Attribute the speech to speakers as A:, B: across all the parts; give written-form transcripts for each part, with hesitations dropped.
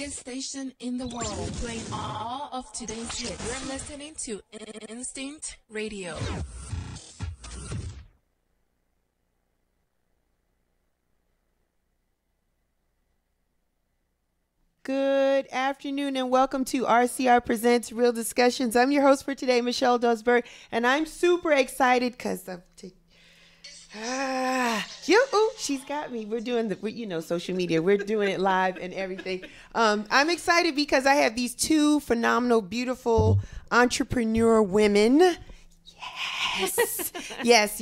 A: biggest station in the world, playing all of today's hits. You're listening to Instinct Radio.
B: Good afternoon and welcome to RCR Presents Real Discussions. I'm your host for today, Michelle Dosberg, and I'm super excited because of she's got me. We're doing social media. We're doing it live and everything. I'm excited because I have these two phenomenal, beautiful entrepreneur women. Yes.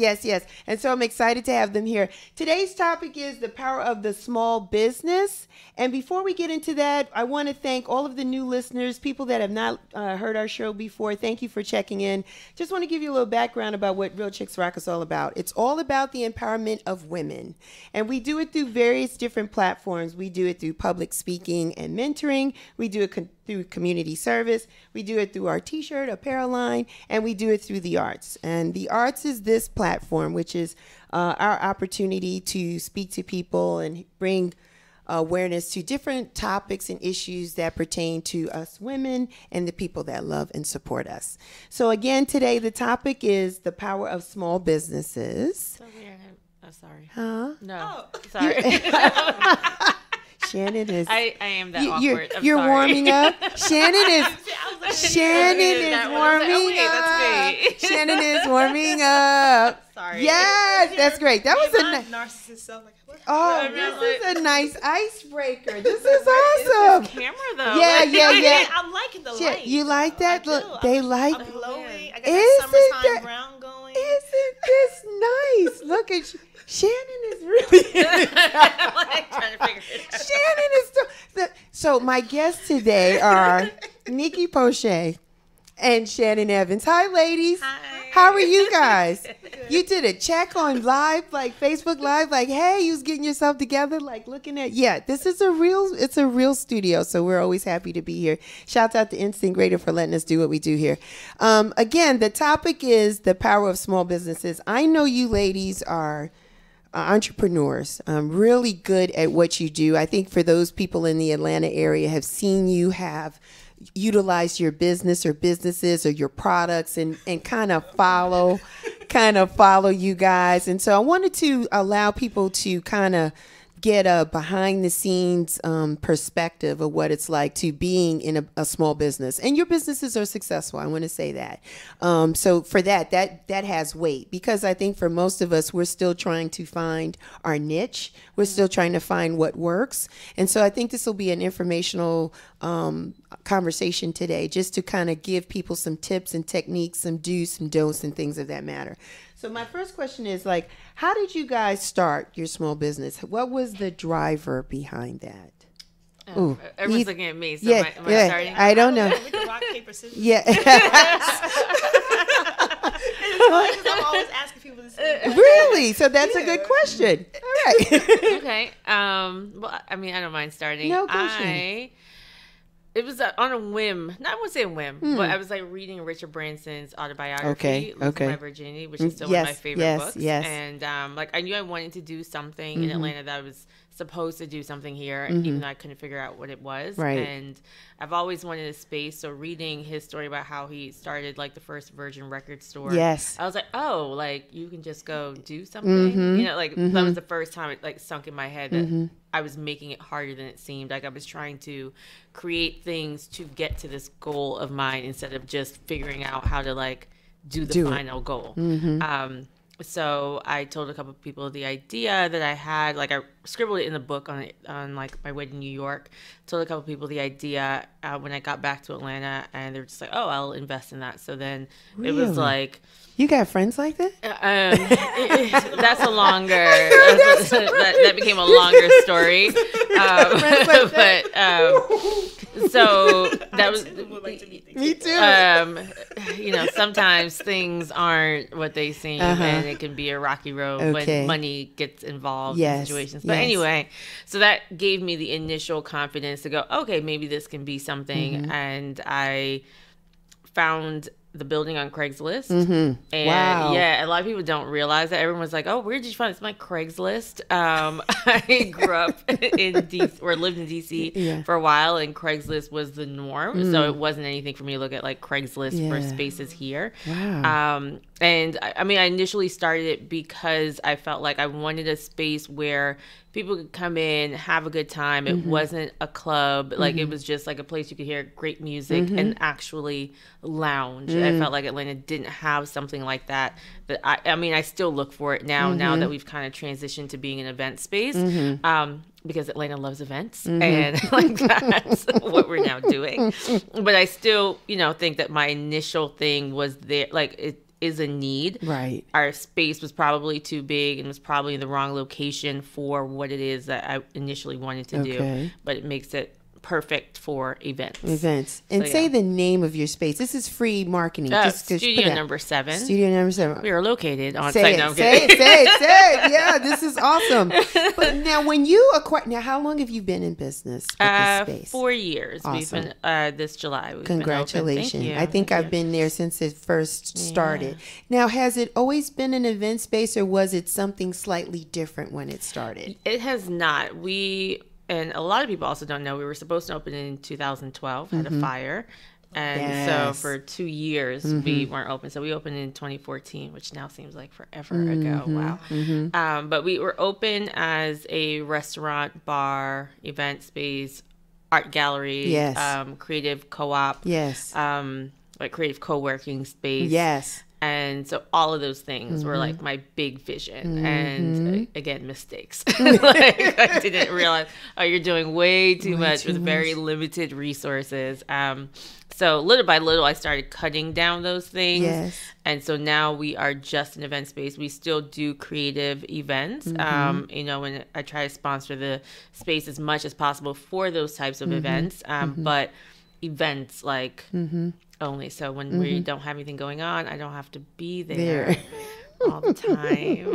B: And so I'm excited to have them here. Today's topic is the power of the small business. And before we get into that, I want to thank all of the new listeners, people that have not heard our show before. Thank you for checking in. Just want to give you a little background about what Real Chicks Rock is all about. It's all about the empowerment of women. And we do it through various different platforms. We do it through public speaking and mentoring. We do it through community service. We do it through our t-shirt, apparel line, and we do it through the arts. And the arts is this platform, which is our opportunity to speak to people and bring awareness to different topics and issues that pertain to us women and the people that love and support us. So again, today the topic is the power of small businesses.
C: So weird. Oh, sorry.
B: Huh?
C: No. Sorry.
B: Shannon is.
C: I am that awkward.
B: You're
C: sorry.
B: warming up. Shannon is. Shannon is
C: warming
B: up. Shannon is warming up.
C: Sorry.
B: Yes, that's great. That was a
D: narcissist self. Like, what?
B: Oh, this is a nice icebreaker. This is awesome.
C: This camera though.
B: Yeah.
D: I'm liking the light.
B: You like that? Look, they like.
D: I'm glowing. I got
B: Isn't
D: that summertime
B: that-
D: brown going.
B: Isn't this nice? Look at Shannon is really.
C: I'm like trying to figure it out.
B: Shannon is so my guests today are Nikki, Porcher and Shannon Evans. Hi, ladies.
D: Hi.
B: How are you guys? You did a check on live, like Facebook Live, like, hey, you was getting yourself together, like looking at, this is it's a real studio. So we're always happy to be here. Shout out to Instinct Radio for letting us do what we do here. Again, the topic is the power of small businesses. I know you ladies are entrepreneurs, really good at what you do. I think for those people in the Atlanta area have seen you have utilized your business or businesses or your products and kind of follow you guys. And so I wanted to allow people to kind of get a behind the scenes perspective of what it's like to being in a small business, and your businesses are successful. I want to say that. So for that has weight, because I think for most of us, we're still trying to find our niche. We're still trying to find what works. And so I think this will be an informational conversation today, just to kind of give people some tips and techniques, some do's, some don'ts, and things of that matter. So my first question is, like, how did you guys start your small business? What was the driver behind that?
C: Everyone's looking at me. So am I starting?
B: I don't know.
D: We can rock, paper, scissors.
B: Yeah.
D: It's funny because I'm always asking people the same question.
B: Really? So that's a good question. All right.
C: Okay. Well, I mean, I don't mind starting.
B: No, go ahead.
C: It was on a whim. I wouldn't say a whim, but I was like reading Richard Branson's autobiography, Losing My Virginity, which is still one of my favorite books.
B: Yes.
C: And like I knew I wanted to do something in Atlanta, that I was supposed to do something here, even though I couldn't figure out what it was.
B: Right.
C: And I've always wanted a space. So reading his story about how he started like the first Virgin record store.
B: Yes.
C: I was like, oh, like you can just go do something. You know, like that was the first time it like sunk in my head that I was making it harder than it seemed. Like I was trying to create things to get to this goal of mine instead of just figuring out how to like do the final goal. So I told a couple of people the idea that I had, like I scribbled it in the book on like my way to New York. Told a couple of people the idea when I got back to Atlanta, and they were just like, "Oh, I'll invest in that." So then it was like,
B: you got friends like that?
C: That's a longer. that became a longer story. So that was.
B: Me too.
C: You know, sometimes things aren't what they seem, and it can be a rocky road when money gets involved in situations. But anyway, so that gave me the initial confidence to go, okay, maybe this can be something. And I found the building on Craigslist.
B: Mm-hmm.
C: And
B: Wow.
C: yeah, a lot of people don't realize that. Everyone was like, "Oh, where did you find it?" It's my Craigslist. I grew up in DC or lived in DC for a while, and Craigslist was the norm. So it wasn't anything for me to look at like Craigslist for spaces here.
B: Wow.
C: And I mean, I initially started it because I felt like I wanted a space where people could come in, have a good time. It wasn't a club. Like, it was just like a place you could hear great music and actually lounge. I felt like Atlanta didn't have something like that. But I mean, I still look for it now that we've kind of transitioned to being an event space. Because Atlanta loves events, and like that's what we're now doing. But I still, think that my initial thing was there. Like, it is a need.
B: Right.
C: Our space was probably too big and was probably in the wrong location for what it is that I initially wanted to do. But it makes it perfect for events.
B: And say the name of your space. This is free marketing.
C: Studio number 7.
B: Studio number 7.
C: We are located on
B: say
C: site.
B: it. Yeah, this is awesome. But now, when you acquire, how long have you been in business with this space?
C: 4 years.
B: Awesome.
C: We've been this July.
B: Congratulations.
C: Thank you.
B: I think I've been there since it first started. Now, has it always been an event space, or was it something slightly different when it started?
C: It has not. And a lot of people also don't know, we were supposed to open in 2012, had a fire. And so for 2 years, we weren't open. So we opened in 2014, which now seems like forever ago. Wow. But we were open as a restaurant, bar, event space, art gallery, creative co-op, like creative co-working space.
B: Yes.
C: And so all of those things were like my big vision. And again, mistakes. Like, I didn't realize, you're doing way too much with very limited resources. So little by little, I started cutting down those things.
B: Yes.
C: And so now we are just an event space. We still do creative events. When I try to sponsor the space as much as possible for those types of events. But events like... only. So when we don't have anything going on, I don't have to be there all the time.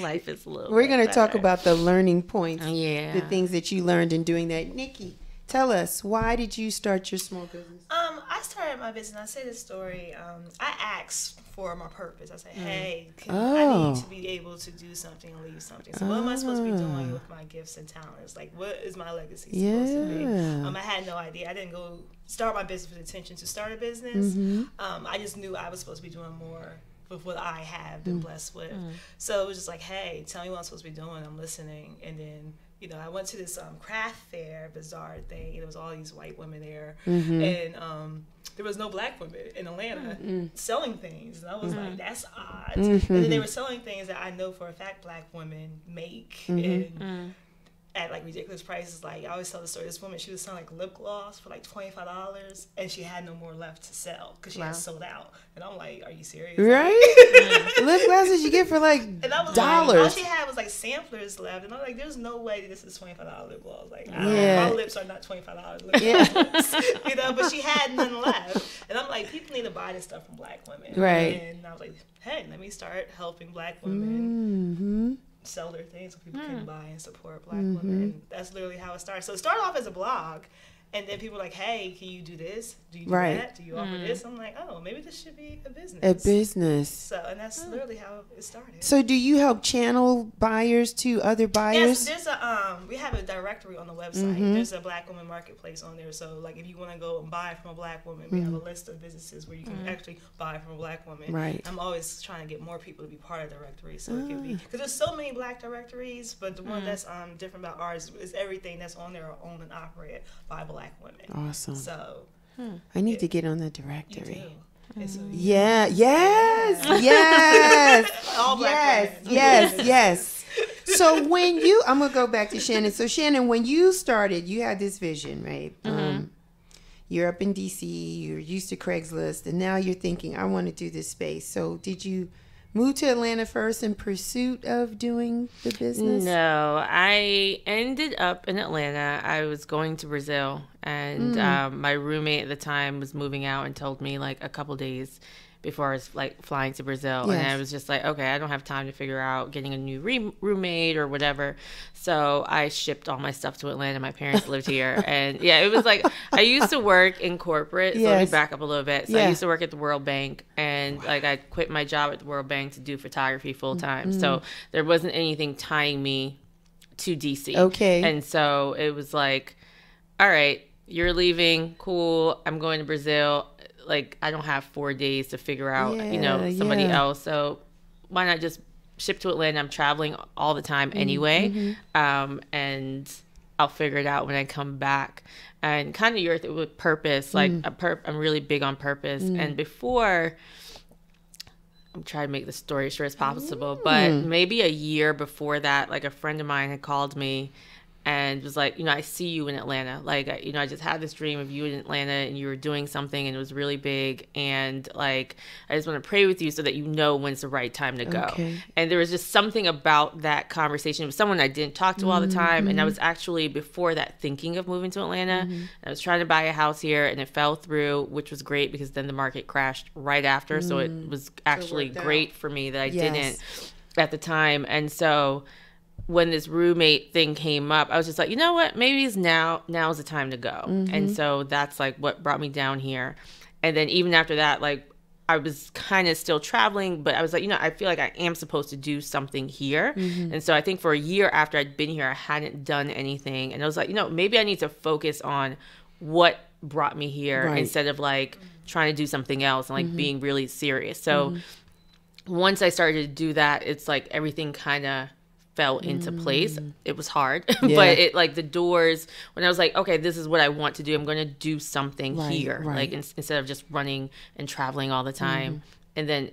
C: Life is a little
B: We're going to talk about the learning points.
C: The
B: things that you learned in doing that. Nikki, tell us, why did you start your small business?
D: I started my business. I say this story. I asked for my purpose. I said, hey, I need to be able to do something and leave something. So what am I supposed to be doing with my gifts and talents? Like, what is my legacy supposed to be? I had no idea. I didn't go start my business with intention to start a business. I just knew I was supposed to be doing more with what I have been blessed with. So it was just like, hey, tell me what I'm supposed to be doing. I'm listening. And then I went to this craft fair, bizarre thing. There was all these white women there, and there was no black women in Atlanta selling things. And I was like, that's odd. And then they were selling things that I know for a fact black women make, and at like ridiculous prices. Like, I always tell the story. This woman, she was selling like lip gloss for like $25, and she had no more left to sell because she had sold out. And I'm like, are you serious?
B: Right? Lip glosses you get for like
D: and I was
B: dollars.
D: Like, all she had was like samplers left, and I'm like, there's no way this is $25 lip gloss. Like, my lips are not $25 lip gloss. But she had none left, and I'm like, people need to buy this stuff from black women.
B: Right.
D: And I was like, hey, let me start helping black women. Sell their things so people can buy and support black women. And that's literally how it started. So it started off as a blog, and then people were like, hey, can you do this? Do you do that? Do you offer this? I'm like, oh, maybe this should be a business.
B: A business.
D: So, and that's literally how it started.
B: So do you help channel buyers to other buyers?
D: Yes, there's we have a directory on the website. There's a black woman marketplace on there. So like if you want to go and buy from a black woman, we have a list of businesses where you can actually buy from a black woman.
B: Right.
D: I'm always trying to get more people to be part of the directory, so it can be, because there's so many black directories, but the one that's different about ours is everything that's on there are owned and operated by black women.
B: Awesome.
D: So
B: I need to get on that directory.
D: Yes. All black women.
B: Yes. So when you, I'm gonna go back to Shannon. So Shannon, when you started, you had this vision, right? You're up in DC, you're used to Craigslist, and now you're thinking, I want to do this space. So did you move to Atlanta first in pursuit of doing the business?
C: No, I ended up in Atlanta. I was going to Brazil, and my roommate at the time was moving out and told me like a couple days before I was like flying to Brazil.
B: Yes.
C: And I was just like, okay, I don't have time to figure out getting a new roommate or whatever. So I shipped all my stuff to Atlanta. My parents lived here. And yeah, it was like, I used to work in corporate. So let me back up a little bit. So I used to work at the World Bank, and like I quit my job at the World Bank to do photography full time. So there wasn't anything tying me to DC.
B: Okay.
C: And so it was like, all right, you're leaving. Cool. I'm going to Brazil. Like, I don't have 4 days to figure out, somebody else. So why not just ship to Atlanta? I'm traveling all the time anyway. And I'll figure it out when I come back. And kind of you're with purpose. Like, I'm really big on purpose. And before, I'm trying to make the story as short as possible, but maybe a year before that, like a friend of mine had called me and was like, I see you in Atlanta. Like, I just had this dream of you in Atlanta and you were doing something and it was really big. And like, I just want to pray with you so that you know when's the right time to go. Okay. And there was just something about that conversation. It was someone I didn't talk to all the time. And I was actually, before that, thinking of moving to Atlanta. I was trying to buy a house here and it fell through, which was great because then the market crashed right after. So it was actually great for me that I didn't at the time. And so when this roommate thing came up, I was just like, you know what, maybe now's the time to go. And so that's like what brought me down here. And then even after that, like I was kind of still traveling, but I was like, I feel like I am supposed to do something here. And so I think for a year after I'd been here, I hadn't done anything. And I was like, maybe I need to focus on what brought me here instead of like trying to do something else and like being really serious. So once I started to do that, it's like everything kind of fell into place. It was hard, but it like the doors, when I was like, okay, this is what I want to do. I'm going to do something here. Like instead of just running and traveling all the time. And then,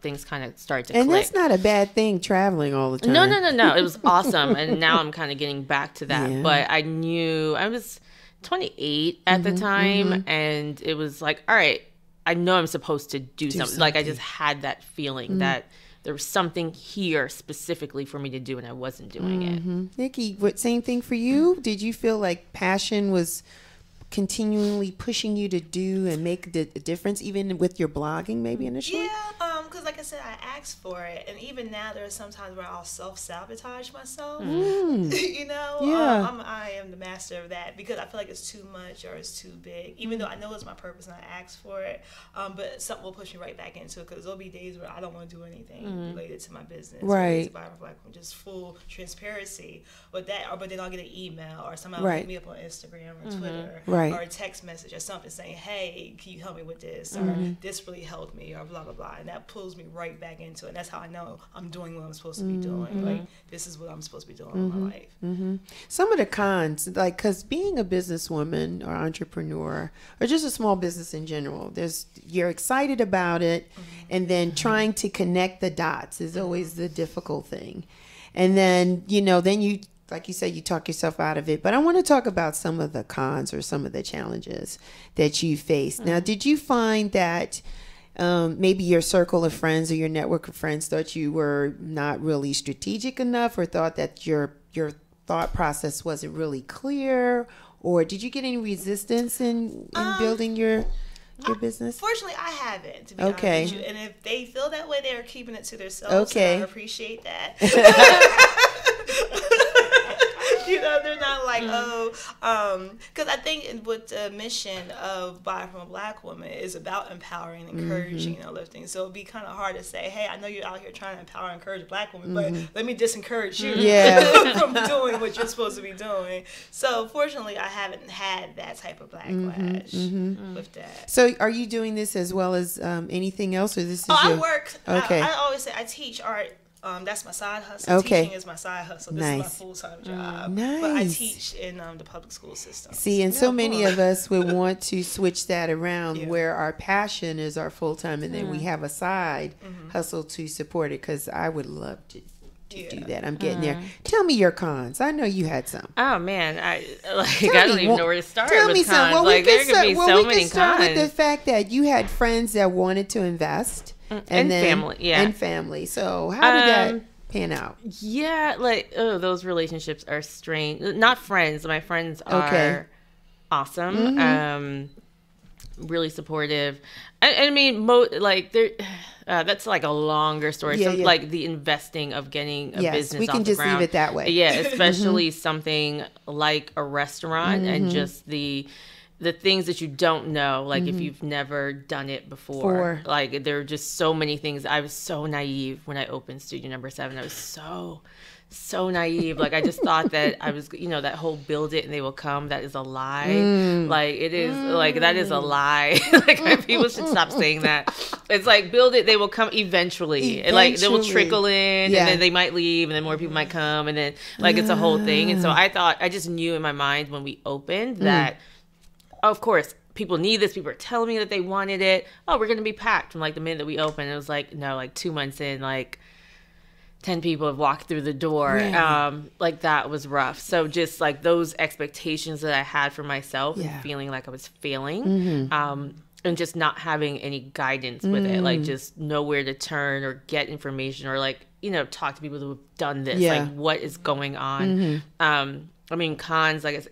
C: things kind of started to click.
B: And that's not a bad thing, traveling all the time.
C: No. It was awesome. And now I'm kind of getting back to that. But I knew I was 28 at the time. And it was like, all right, I know I'm supposed to do something. Like I just had that feeling that there was something here specifically for me to do, and I wasn't doing it.
B: Nikki, same thing for you? Did you feel like passion was continually pushing you to do and make the difference, even with your blogging maybe initially?
D: Yeah, because like I said, I asked for it, and even now there are some times where I'll self-sabotage myself. I am the master of that because I feel like it's too much or it's too big, even though I know it's my purpose and I asked for it, but something will push me right back into it because there'll be days where I don't want to do anything related to my business, related to like just full transparency with that, but then I'll get an email or somebody will hit me up on Instagram or Twitter or a text message or something saying, hey, can you help me with this, or this really helped me, or blah blah blah, and that pulls me right back into it. And that's how I know I'm doing what I'm supposed to be doing. Like, this is what I'm supposed to be doing in my life.
B: Some of the cons, like, because being a businesswoman or entrepreneur or just a small business in general, you're excited about it, and then trying to connect the dots is always the difficult thing. And then then you, like you said, you talk yourself out of it. But I want to talk about some of the cons or some of the challenges that you faced. Now, did you find that maybe your circle of friends or your network of friends thought you were not really strategic enough, or thought that your thought process wasn't really clear? Or did you get any resistance in building your business?
D: Fortunately, I haven't, to be honest with you. And if they feel that way, they're keeping it to themselves. So I appreciate that. They're not like, because I think with the mission of Buy From a Black Woman is about empowering, encouraging, and uplifting. So it'd be kind of hard to say, hey, I know you're out here trying to empower and encourage Black women, but let me disencourage you from doing what you're supposed to be doing. So fortunately, I haven't had that type of backlash with that.
B: So are you doing this as well as anything else, or this is
D: I work. Okay. I always say I teach art. That's my side hustle. Teaching is my side hustle. This is my full-time job. But I teach in the public school system.
B: See, and so many of us would want to switch that around where our passion is our full-time, and then we have a side hustle to support it, because I would love to do that. I'm getting there. Tell me your cons. I know you had some.
C: Oh man, I don't even know where to start.
B: Tell me some. Well,
C: there could be so many
B: can start
C: cons.
B: with the fact that you had friends that wanted to invest. And then, family, and family. So how did that pan out?
C: Yeah, those relationships are strange. Not friends. My friends are awesome. really supportive. I mean, like there, that's like a longer story.
B: Yeah,
C: So
B: yeah.
C: like the investing of getting a business
B: we
C: off
B: can
C: the
B: just
C: ground.
B: leave it that way.
C: Yeah, especially something like a restaurant and just the things that you don't know, like if you've never done it before. Like there are just so many things. I was so naive when I opened Studio Number 7. I was so naive. Like I just thought that I was, that whole build it and they will come, that is a lie. Like it is like that is a lie. Like people should stop saying that. It's like build it, they will come eventually. And like they will trickle in and then they might leave and then more people might come and then like it's a whole thing. And so I just knew in my mind when we opened that of course people need this. People are telling me that they wanted it. Oh, we're going to be packed from like the minute that we opened. It was like, no, like 2 months in, like 10 people have walked through the door.
B: Right.
C: Like that was rough. So just like those expectations that I had for myself and feeling like I was failing, and just not having any guidance with it, like just nowhere to turn or get information or like, talk to people who have done this, like what is going on. I mean, cons, like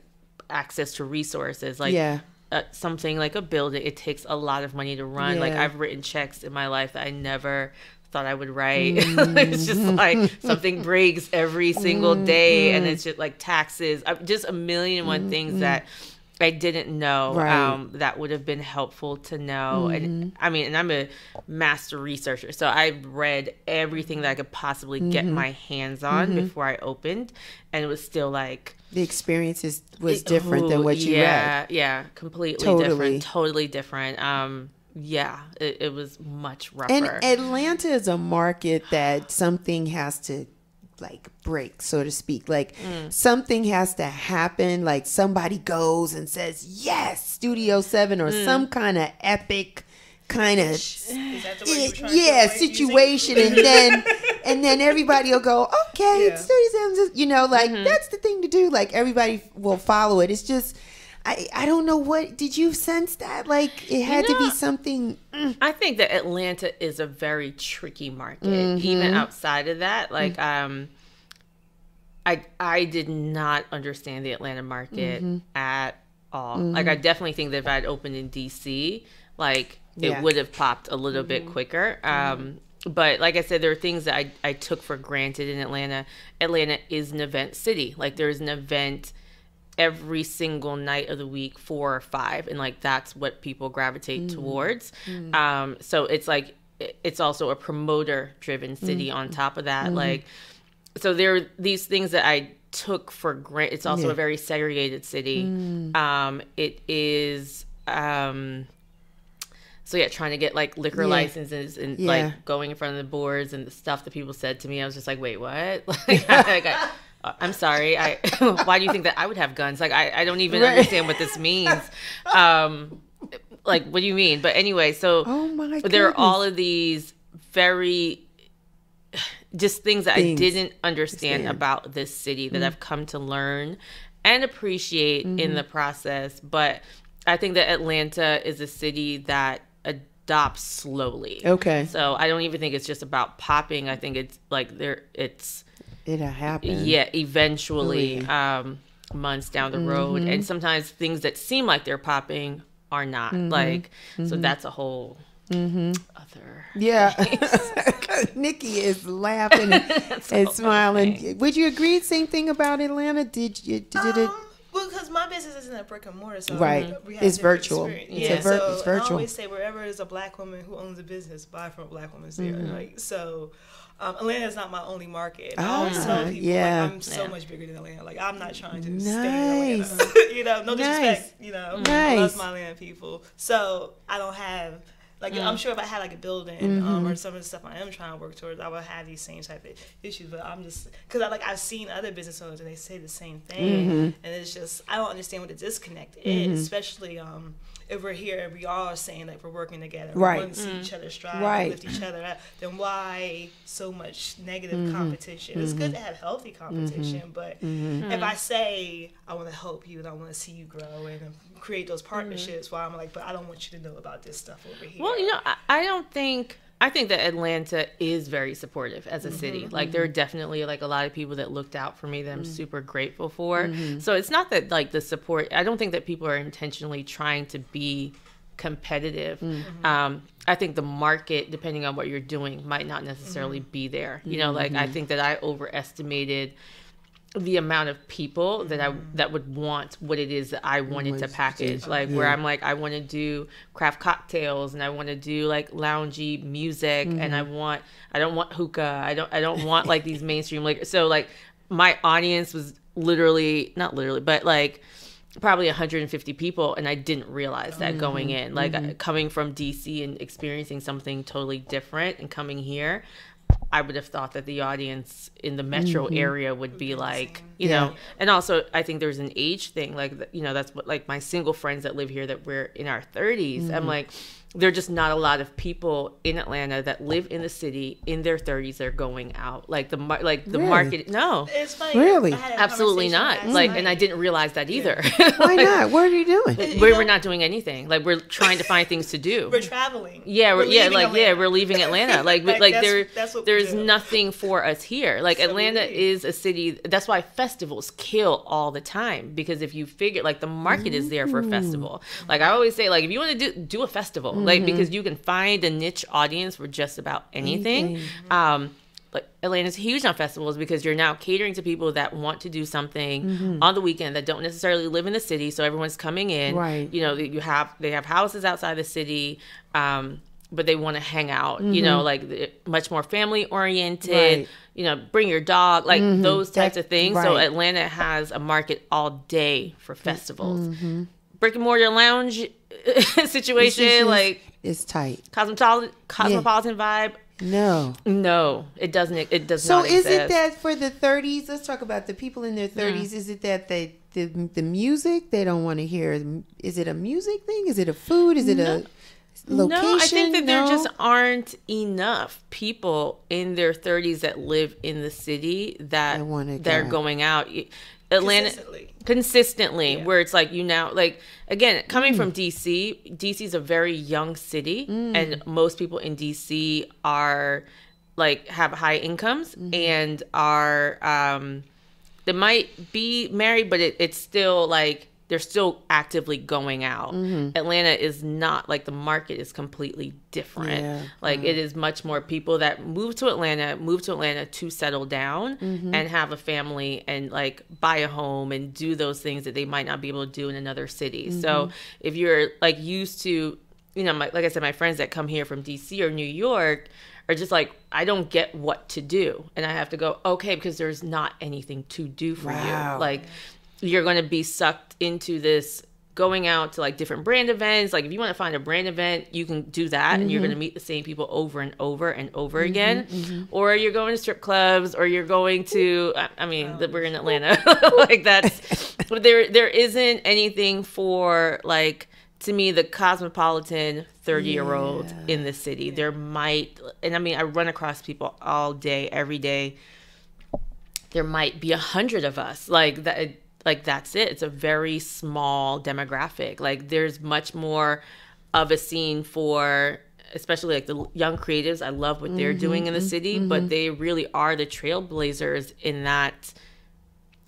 C: access to resources, like something like a building, it takes a lot of money to run. Like I've written checks in my life that I never thought I would write. It's just like something breaks every single day and it's just like taxes, just a million and one things that I didn't know that would have been helpful to know. And I mean, and I'm a master researcher, so I've read everything that I could possibly get my hands on before I opened, and it was still like
B: the experience was different than what you read.
C: Yeah, completely totally different. It was much rougher.
B: And Atlanta is a market that something has to like break, so to speak. Like something has to happen. Like somebody goes and says, yes, Studio 7 or some kind of epic kind of situation. and then everybody will go, okay, it's Studio 7, like that's the thing to do. Like everybody will follow it. It's just, I don't know, what did you sense that like it had to be something?
C: I think that Atlanta is a very tricky market, even outside of that. Like I did not understand the Atlanta market at all. Like I definitely think that if I'd opened in DC, like it would have popped a little bit quicker. But like I said, there are things that I took for granted in Atlanta. Atlanta is an event city. Like there's an event every single night of the week, 4 or 5, and like that's what people gravitate towards. So it's like it's also a promoter driven city on top of that. Like so there are these things that I took for granted. It's also a very segregated city. It is so trying to get like liquor licenses and like going in front of the boards and the stuff that people said to me, I was just like, wait, what? Like I'm sorry. Why do you think that I would have guns? Like, I don't even understand what this means. Like, what do you mean? But anyway, so there are all of these very just things that I didn't understand about this city that I've come to learn and appreciate in the process. But I think that Atlanta is a city that adopts slowly. Okay. So I don't even think it's just about popping. I think it's like it'll happen. Yeah, eventually, months down the road. And sometimes things that seem like they're popping are not. Like, so that's a whole other.
B: Yeah. Nikki is laughing and smiling. Okay. Would you agree? Same thing about Atlanta? Did it?
D: Well, because my business isn't a brick and mortar, so
B: it's virtual. It's virtual.
D: I always say wherever there's a black woman who owns a business, buy from a black woman there. Like so. Atlanta is not my only market. I always tell people like, I'm so much bigger than Atlanta. Like I'm not trying to stay in Atlanta. No disrespect. I love my Atlanta people. So I don't have like I'm sure if I had like a building or some of the stuff I am trying to work towards, I would have these same type of issues. But I'm just because I've seen other business owners and they say the same thing, and it's just I don't understand what the disconnect is, especially if we're here and we all are saying like we're working together, we want to see each other strive, and lift each other up, then why so much negative competition? It's good to have healthy competition, but if I say I want to help you and I want to see you grow and create those partnerships, while I'm like, but I don't want you to know about this stuff over here.
C: Well, I think that Atlanta is very supportive as a city. Like there are definitely like a lot of people that looked out for me that I'm super grateful for. So it's not that like the support, I don't think that people are intentionally trying to be competitive. I think the market, depending on what you're doing, might not necessarily be there. You know, like I think that I overestimated the amount of people that would want what it is that I wanted to package. Like where I'm like, I want to do craft cocktails and I want to do like loungy music and I don't want hookah. I don't want like these mainstream, like, so like my audience was not literally, but like probably 150 people, and I didn't realize that going in. Like coming from DC and experiencing something totally different and coming here, I would have thought that the audience in the metro area would be like, you know, and also I think there's an age thing, like, you know, that's what, like my single friends that live here that we're in our 30s, I'm like, there are just not a lot of people in Atlanta that live in the city in their 30s that are going out. Like the market. No,
D: It's funny.
B: Really?
D: I had a
C: absolutely
D: conversation
C: not.
D: last
C: Like,
D: night.
C: and I didn't realize that either.
B: Why not? What are you doing?
C: We're not doing anything. Like we're trying to find things to do.
D: We're traveling.
C: Yeah, we're
D: leaving Atlanta.
C: we're leaving Atlanta. Like
D: that's what we
C: there's
D: do.
C: nothing for us here. Like
D: So
C: Atlanta
D: we leave.
C: is a city. That's why festivals kill all the time, because if you figure, like, the market is there for a festival. Like I always say, like, if you want to do a festival, like, because you can find a niche audience for just about anything. Like Atlanta's huge on festivals because you're now catering to people that want to do something on the weekend that don't necessarily live in the city. So everyone's coming in.
B: Right.
C: You know, they have houses outside the city, but they want to hang out. You know, like much more family oriented.
B: Right.
C: You know, bring your dog, like those types of things. So
B: right.
C: Atlanta has a market all day for festivals. Brick and mortar lounge situation, like
B: it's tight.
C: cosmopolitan vibe. No, it doesn't. It does
B: So
C: not exist.
B: is it that for the 30s? Let's talk about the people in their 30s. Is it that the music they don't want to hear? Is it a music thing? Is it a food? Is it a location?
C: No, I think that there just aren't enough people in their 30s that live in the city that they're going out. Atlanta consistently, where it's like, you now, like, again, coming from DC is a very young city, and most people in DC are like have high incomes and are they might be married, but it's still like they're still actively going out. Atlanta is not, like, the market is completely different. Like it is much more people that move to Atlanta to settle down and have a family and like buy a home and do those things that they might not be able to do in another city. So if you're like used to, you know, like I said, my friends that come here from DC or New York are just like, I don't get what to do. And I have to go, okay, because there's not anything to do for you. Like, you're going to be sucked into this going out to like different brand events. Like if you want to find a brand event, you can do that and you're going to meet the same people over and over and over again. Or you're going to strip clubs, or you're going to, I mean, we're in Atlanta. Like that's, but there isn't anything for, like, to me, the cosmopolitan 30-year-old in the city. There might, and I mean, I run across people all day, every day. There might be 100 of us, like that. Like that's it. It's a very small demographic. Like there's much more of a scene for, especially like the young creatives. I love what they're doing in the city, but they really are the trailblazers in that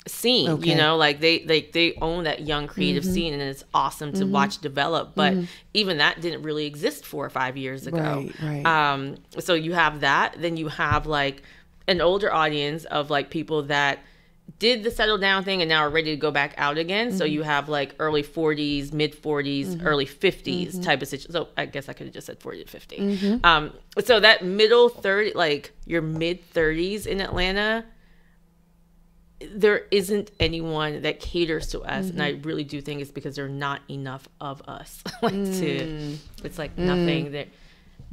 C: scene. You know, like they own that young creative scene, and it's awesome to watch develop. But even that didn't really exist 4 or 5 years ago.
B: Right.
C: So you have that. Then you have like an older audience of like people that did the settle down thing and now are ready to go back out again. So you have like early 40s, mid 40s, early 50s type of situation. So I guess I could have just said 40 to 50. So that middle 30, like your mid 30s in Atlanta, there isn't anyone that caters to us. And I really do think it's because there are not enough of us. Like it's like nothing there.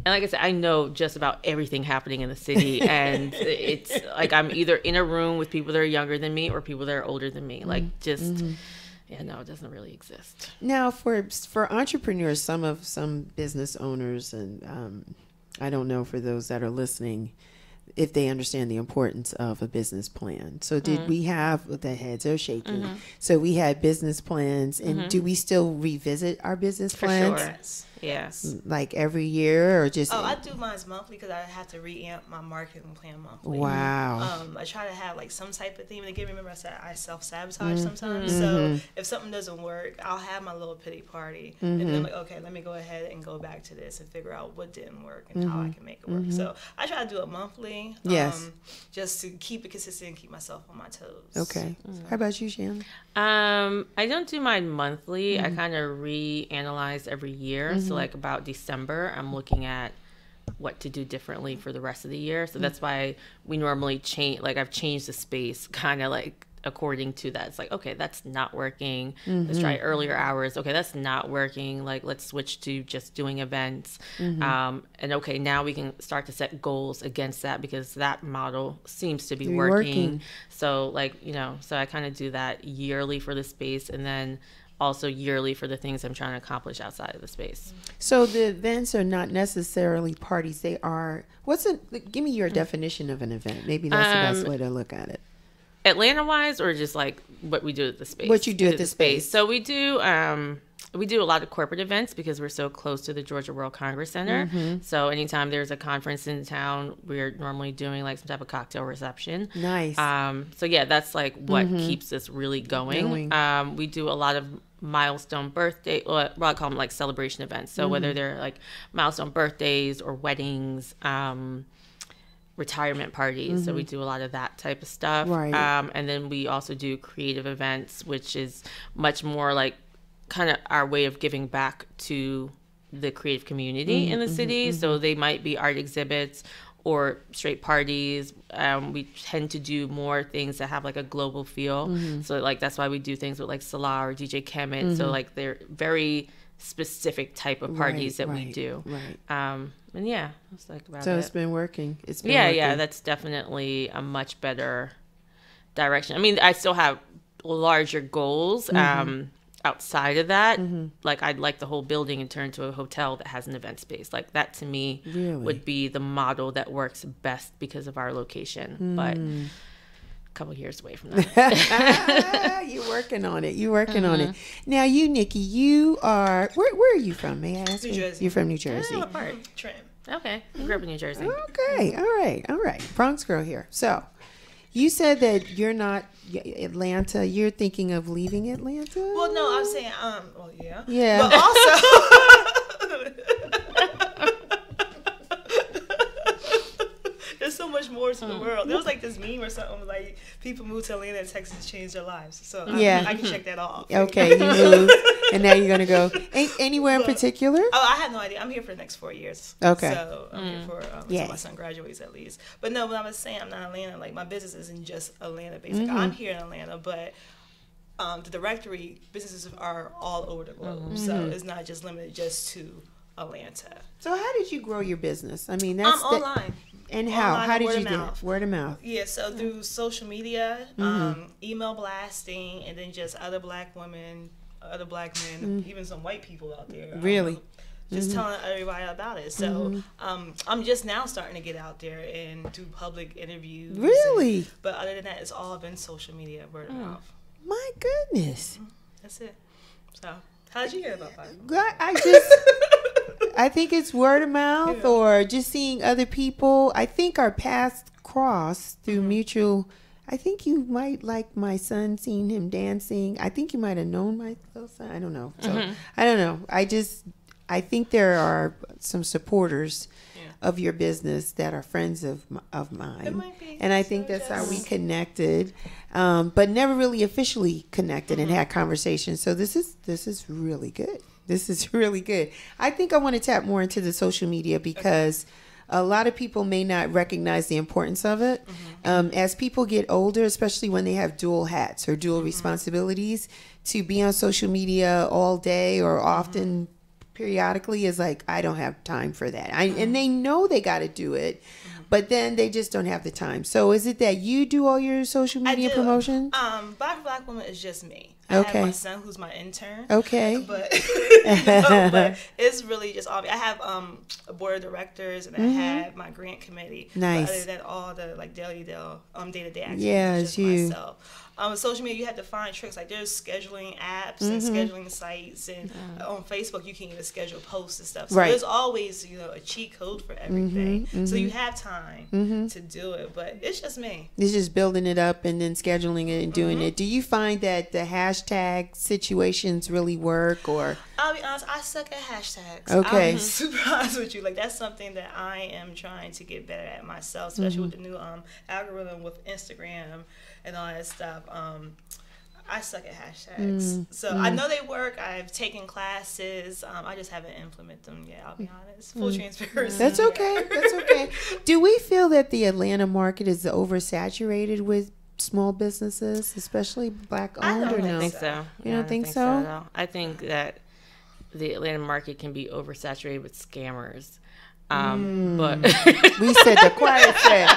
C: And like I said, I know just about everything happening in the city, and it's like I'm either in a room with people that are younger than me or people that are older than me. Like just, yeah, no, it doesn't really exist.
B: Now, for entrepreneurs, some business owners, and I don't know, for those that are listening, if they understand the importance of a business plan. So did we have, the heads are shaking. So we had business plans, and do we still revisit our business plans?
C: Sure. Yes.
B: Like every year, or just?
D: Oh, I do mine monthly because I have to re-amp my marketing plan monthly.
B: Wow.
D: I try to have like some type of theme. And again, remember I said I self-sabotage sometimes. So if something doesn't work, I'll have my little pity party. And then I'm like, okay, let me go ahead and go back to this and figure out what didn't work and how I can make it work. So I try to do it monthly.
B: Yes.
D: Just to keep it consistent and keep myself on my toes.
B: Okay. How about you, Shannon?
C: I don't do mine monthly. I kind of reanalyze every year. So like about December, I'm looking at what to do differently for the rest of the year. So that's why we normally change, like I've changed the space kind of like according to that. It's like, okay, that's not working. Let's try earlier hours. Okay, that's not working. Like, let's switch to just doing events. And okay, now we can start to set goals against that because that model seems to be working. So like, you know, so I kind of do that yearly for the space, and then also yearly for the things I'm trying to accomplish outside of the space.
B: So the events are not necessarily parties. They are, give me your definition of an event. Maybe that's the best way to look at it.
C: Atlanta-wise, or just like what we do at the space?
B: What you do at the space.
C: So we do a lot of corporate events because we're so close to the Georgia World Congress Center. So anytime there's a conference in town, we're normally doing like some type of cocktail reception.
B: Nice.
C: So yeah, that's like what keeps us really going. We do a lot of milestone birthday, well I call them like celebration events. So whether they're like milestone birthdays or weddings, retirement parties. So we do a lot of that type of stuff.
B: Right.
C: And then we also do creative events, which is much more like kind of our way of giving back to the creative community in the city. So they might be art exhibits or straight parties. We tend to do more things that have like a global feel. So like that's why we do things with like Salah or DJ Kemet. So like they're very specific type of parties that we do. And yeah, that's like about it.
B: So it's been working. It's been
C: yeah,
B: working.
C: yeah, that's definitely a much better direction. I mean, I still have larger goals outside of that. Like I'd like the whole building and turn into a hotel that has an event space. Like that to me would be the model that works best because of our location. But a couple years away from that.
B: You're working on it. You're working on it. Now you, Nikki, you are, where are you from? May I ask?
D: New Jersey.
B: You're from New Jersey.
C: What part?
D: Trenton.
C: Okay, I grew up in New Jersey.
B: Okay. All right. Bronx girl here. So you said that you're not Atlanta. You're thinking of leaving Atlanta?
D: Well, no, I'm saying, well, yeah.
B: Yeah.
D: But also, there's so much more to the world. There was like this meme or something like people move to Atlanta and Texas changed their lives. So
B: Yeah.
D: I can check that off.
B: Okay, you moved, and now you're gonna go anywhere in particular?
D: Oh, I have no idea. I'm here for the next 4 years.
B: Okay.
D: So I'm here for until my son graduates at least. But no, when I was saying I'm not Atlanta, like my business isn't just Atlanta based. Like, I'm here in Atlanta, but the directory businesses are all over the globe. So it's not just limited just to Atlanta.
B: So how did you grow your business? I mean, that's
D: online.
B: And how?
D: Online,
B: How did
D: word
B: you
D: of
B: do
D: mouth.
B: it? Word of mouth.
D: Yeah, so through social media, email blasting, and then just other black women, other black men, even some white people out there.
B: Really?
D: Just telling everybody about it. So I'm just now starting to get out there and do public interviews.
B: Really?
D: But other than that, it's all been social media, word of mouth.
B: My goodness.
D: That's it. So how did you hear about that?
B: I think it's word of mouth or just seeing other people. I think our paths crossed through mutual. I think you might like my son, seeing him dancing. I think you might have known my little son. I don't know. So I don't know. I think there are some supporters of your business that are friends of mine.
D: It might be.
B: And I think that's how we connected, but never really officially connected and had conversations. So this is really good. This is really good. I think I want to tap more into the social media because a lot of people may not recognize the importance of it. As people get older, especially when they have dual hats or dual responsibilities, to be on social media all day or often periodically is like, I don't have time for that. And they know they got to do it, but then they just don't have the time. So is it that you do all your social media promotion?
D: Black Woman is just me.
B: Okay.
D: I have my son who's my intern.
B: Okay.
D: But, but it's really just obvious. I have a board of directors, and I have my grant committee.
B: Nice.
D: But other than all the like day-to-day activities,
B: Yeah,
D: it's
B: it's
D: just
B: you.
D: myself. With social media, you have to find tricks. Like there's scheduling apps and scheduling sites, and on Facebook you can even schedule posts and stuff. So
B: Right.
D: there's always a cheat code for everything. So you have time to do it, but it's just me.
B: It's just building it up and then scheduling it and doing it. Do you find that the hashtag situations really work, or?
D: I'll be honest, I suck at hashtags.
B: Okay.
D: I'm super honest with you. Like that's something that I am trying to get better at myself, especially with the new algorithm with Instagram and all that stuff. I suck at hashtags. So I know they work. I've taken classes. I just haven't implemented them yet. I'll be honest. Full transparency.
B: That's okay. That's okay. Do we feel that the Atlanta market is oversaturated with small businesses, especially black owned, or
D: don't
B: no?
C: I think so.
B: You
C: Yeah,
B: don't
C: I
B: think
C: so?
B: so?
C: at all. I think that the Atlanta market can be oversaturated with scammers. But
B: We said the quiet said.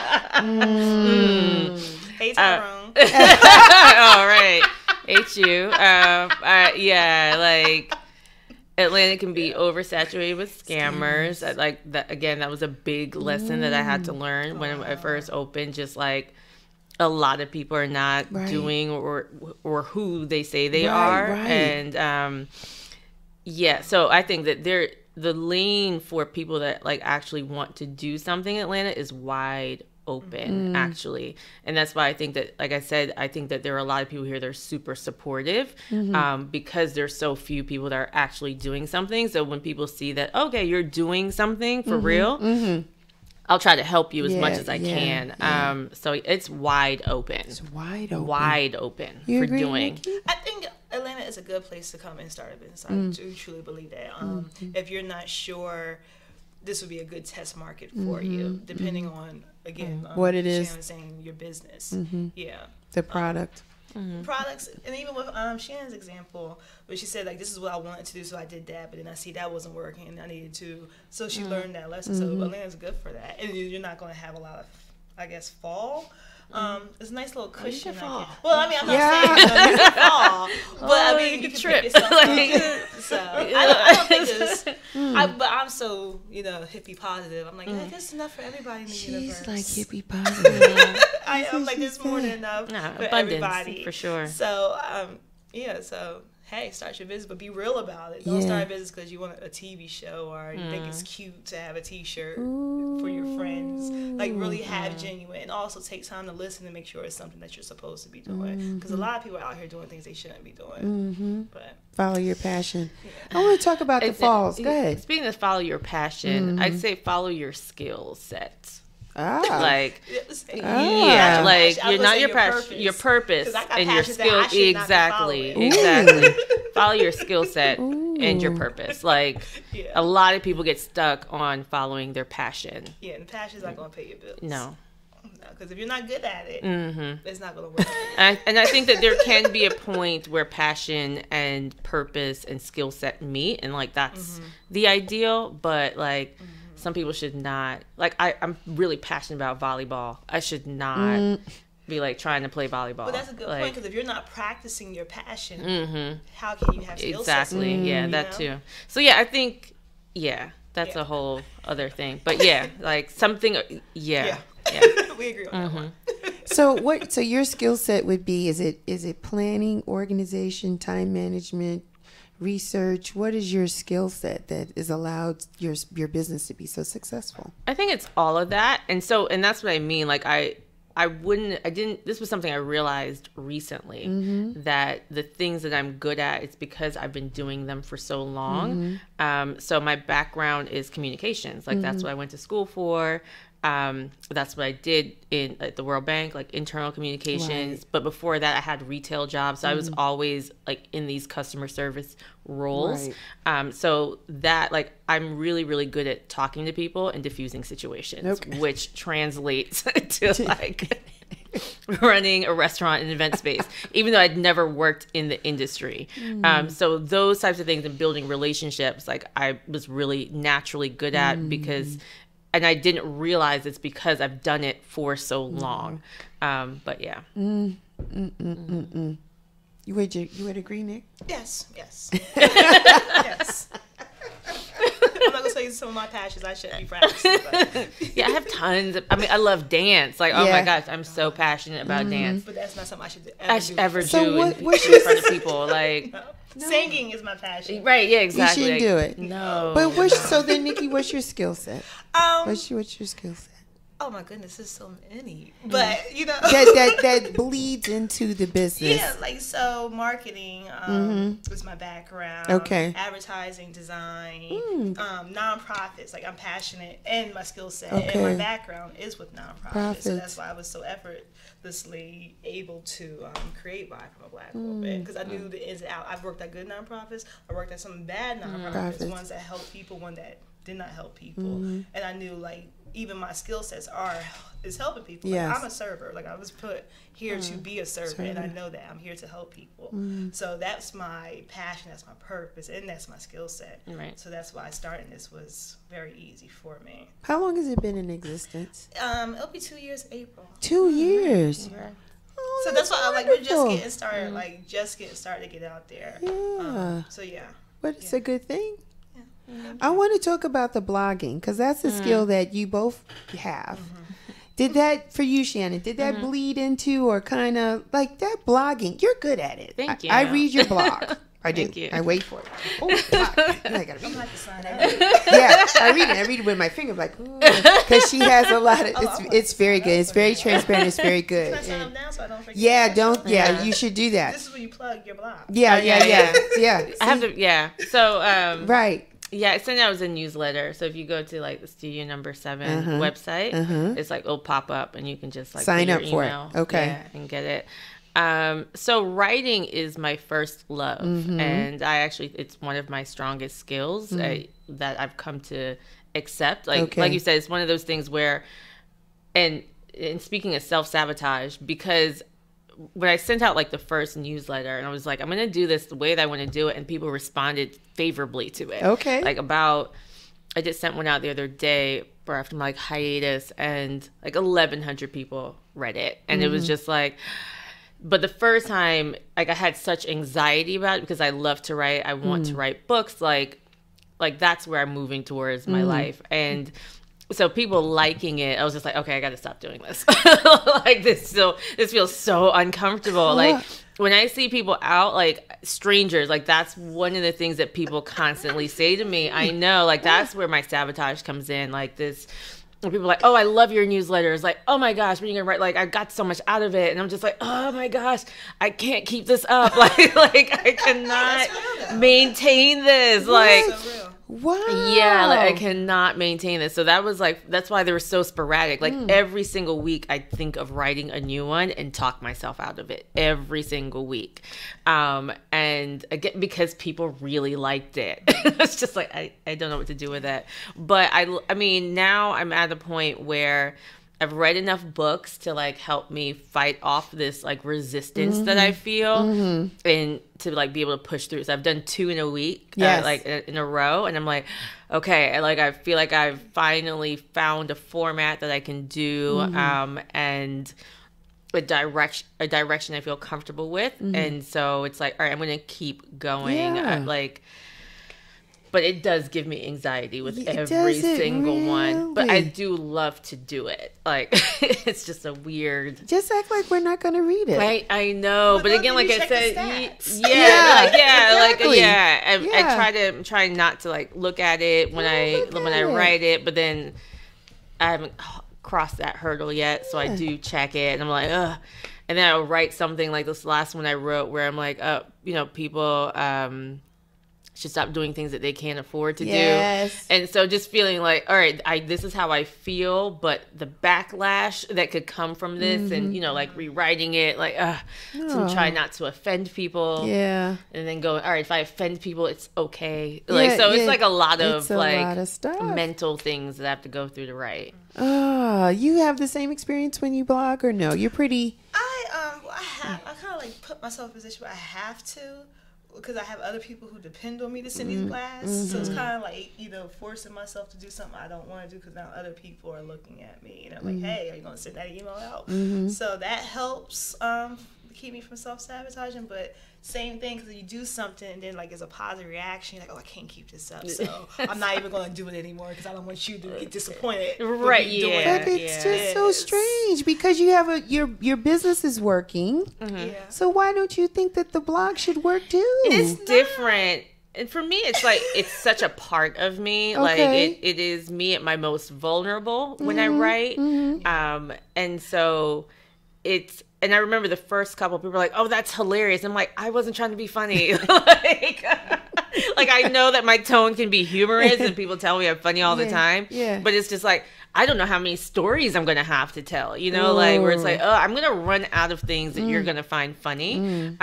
D: Hey, Tyrone.
C: all right, HU. Yeah, like Atlanta can be oversaturated with scammers. Like that again. That was a big lesson that I had to learn when I first opened. Just like a lot of people are not doing or who they say they are, and yeah. So I think that the lane for people that like actually want to do something in Atlanta is wide open actually, and that's why I think that, like I said, I think that there are a lot of people here that are super supportive because there's so few people that are actually doing something. So when people see that, okay, you're doing something for real, I'll try to help you as much as I can. So it's wide open.
B: It's wide open.
C: Wide open
B: You
C: for
B: agree,
C: doing.
B: Nikki?
D: I think Atlanta is a good place to come and start a business. I do truly believe that. If you're not sure, this would be a good test market for you, depending on, again,
B: what it is.
D: Shannon saying your business. Yeah.
B: The product.
D: Products, and even with Shannon's example, where she said, like, this is what I wanted to do, so I did that, but then I see that wasn't working, and I needed to. So she learned that lesson. So Atlanta's good for that. And you're not going to have a lot of, I guess, fall. It's a nice little cushion.
C: fall.
D: Well, I mean, I'm not saying you can fall, but I mean, you can
C: trip.
D: pick yourself up. So I don't think it's. But I'm so hippie positive. I'm like, this is enough for everybody in the universe.
B: She's like hippie positive.
D: I'm like, there's more than enough for
C: abundance,
D: everybody
C: for sure.
D: So so hey, start your business, but be real about it. Don't start a business because you want a TV show or you think it's cute to have a T-shirt for your friends. Like, really have genuine, and also take time to listen and make sure it's something that you're supposed to be doing. Because a lot of people are out here doing things they shouldn't be doing. But
B: Follow your passion. I want to talk about the falls. Go ahead.
C: Speaking of follow your passion, I'd say follow your skill set. Like,
B: Yeah,
C: like
D: I was
C: you're not
D: gonna
C: your
D: say
C: passion, your purpose,
D: 'Cause I got
C: and your
D: passions that I
C: skill.
D: should not be
C: Exactly,
D: following.
C: exactly. Follow your skill set and your purpose. Like, a lot of people get stuck on following their passion.
D: Yeah, and passion's not going to pay your bills.
C: No.
D: Because if you're not good at it, it's not going to work.
C: And I think that there can be a point where passion and purpose and skill set meet, and like that's the ideal. But like some people should not. Like I'm really passionate about volleyball. I should not be like trying to play volleyball.
D: But that's a good point,
C: like,
D: because if you're not practicing your passion, how can you have skill sets?
C: exactly. Yeah, that too. So yeah, I think that's a whole other thing. But yeah, like something. Yeah.
D: We agree on that one.
B: So your skill set would be, is it planning, organization, time management, research? What is your skill set that has allowed your business to be so successful?
C: I think it's all of that. And that's what I mean. Like this was something I realized recently, that the things that I'm good at, it's because I've been doing them for so long. So my background is communications. Like that's what I went to school for. That's what I did at the World Bank, like internal communications. But before that, I had retail jobs. So I was always like in these customer service roles. So that, like, I'm really, really good at talking to people and diffusing situations, which translates to like running a restaurant and event space, even though I'd never worked in the industry. So those types of things and building relationships, like I was really naturally good at because... And I didn't realize it's because I've done it for so long. But yeah.
B: You would agree, Nick?
D: Yes. Yes. practicing some of my passions I shouldn't be practicing. But.
C: Yeah, I have tons. I mean, I love dance. Like, oh my gosh, I'm so passionate about dance.
D: But that's not something I should
C: ever
B: So
C: do
B: what's
C: in front of people. Like,
D: singing is my passion.
C: right? Yeah, exactly.
B: You shouldn't do it.
C: No.
B: But so then, Nikki, what's your skill set? What's your skill set?
D: Oh my goodness, there's so many. But you know
B: that bleeds into the business.
D: Yeah, like so marketing was my background.
B: Okay.
D: Advertising, design, nonprofits. Like I'm passionate and my skill set
B: Okay.
D: and my background is with nonprofits. So that's why I was so effortlessly able to create Vibe from a Black Woman because I knew the ins and outs. I've worked at good nonprofits. I worked at some bad nonprofits, ones that help people, one that did not help people, and I knew like even my skill sets is helping people.
B: Yes.
D: Like, I'm a server. Like I was put here to be a server, and I know that I'm here to help people. So that's my passion, that's my purpose, and that's my skill set.
C: Right.
D: So that's why starting this was very easy for me.
B: How long has it been in existence?
D: It'll be 2 years April.
B: 2 years.
D: Yeah.
B: Oh,
D: So that's why I'm like we're just
B: wonderful.
D: getting started, like just getting started to get out there.
B: Yeah.
D: So yeah.
B: But it's a good thing. I want to talk about the blogging because that's a skill that you both have. Did that for you, Shannon? Did that bleed into or kind of like that blogging? You're good at it.
C: Thank you.
B: I read your blog. I do.
C: Thank you.
B: I wait for it. Oh, I gotta read it.
D: Like to sign out.
B: Yeah, I read it. I read it with my finger, like, because she has a lot of. It's very good. It's very transparent. It's very good.
D: Can I sign up now so I don't forget?
B: Yeah, don't. Yeah, you should do that.
D: This is when you plug your blog.
B: Yeah.
C: I have to. Yeah. So.
B: Right.
C: Yeah, I sent out as a newsletter. So if you go to like the Studio Number 7 website, it's like it'll pop up and you can just like
B: sign
C: put
B: up
C: your
B: for
C: email,
B: it. Okay.
C: yeah, and get it. So writing is my first love, and it's one of my strongest skills that I've come to accept. Like you said, it's one of those things where, and speaking of self-sabotage, because when I sent out like the first newsletter and I was like, I'm going to do this the way that I want to do it. And people responded favorably to it.
B: Okay.
C: Like I just sent one out the other day after my like hiatus and like 1,100 people read it. And it was just like, but the first time like I had such anxiety about it because I love to write. I want to write books. Like that's where I'm moving towards my life. And so people liking it, I was just like, okay, I got to stop doing this. Like this feels so uncomfortable. Like when I see people out, like strangers, like that's one of the things that people constantly say to me. I know, like that's where my sabotage comes in. Like this, when people are like, oh, I love your newsletters. Like, oh my gosh, when are you gonna write? Like I got so much out of it, and I'm just like, oh my gosh, I can't keep this up. Like I cannot maintain this. Like.
D: So real.
B: Wow.
C: Yeah, like I cannot maintain this. So that was like, that's why they were so sporadic. Like every single week I'd think of writing a new one and talk myself out of it every single week. And again, because people really liked it. It's just like, I don't know what to do with it. But I mean, now I'm at a point where I've read enough books to like help me fight off this like resistance that I feel and to like be able to push through. So I've done 2 in a week, like in a row. And I'm like, okay, I feel like I've finally found a format that I can do and a direction I feel comfortable with. And so it's like, all right, I'm going to keep going. But it does give me anxiety with every single one. But I do love to do it. Like, it's just a weird.
B: Just act like we're not going to read it.
C: I know. But again, like I said, I try not to like look at it when I write it. But then I haven't crossed that hurdle yet. So I do check it. And I'm like, ugh. And then I'll write something like this last one I wrote where I'm like, people should stop doing things that they can't afford to do. And so just feeling like, all right, this is how I feel, but the backlash that could come from this and, like rewriting it, like, to try not to offend people. Yeah. And then going, all right, if I offend people, it's okay. It's like a lot of stuff. Mental things that I have to go through to write.
B: You have the same experience when you blog or no? You're pretty...
D: I kind of like put myself in a position where I have to, because I have other people who depend on me to send these blasts. So it's kind of like, forcing myself to do something I don't want to do because now other people are looking at me. Like, hey, are you going to send that email out? So that helps keep me from self-sabotaging, but same thing, because you do something and then like there's a positive reaction, you're like, oh, I can't keep this up, so I'm not even going to do it anymore because I don't want you to get disappointed.
C: Right,
B: But it's just so strange because you have your business is working. So why don't you think that the blog should work too?
C: It's different. And for me, it's like, it's such a part of me. Like, it is me at my most vulnerable when I write. And so and I remember the first couple, people were like, oh, that's hilarious. I'm like, I wasn't trying to be funny. like I know that my tone can be humorous and people tell me I'm funny all the time. But it's just like, I don't know how many stories I'm going to have to tell, you know, like where it's like, oh, I'm going to run out of things that you're going to find funny.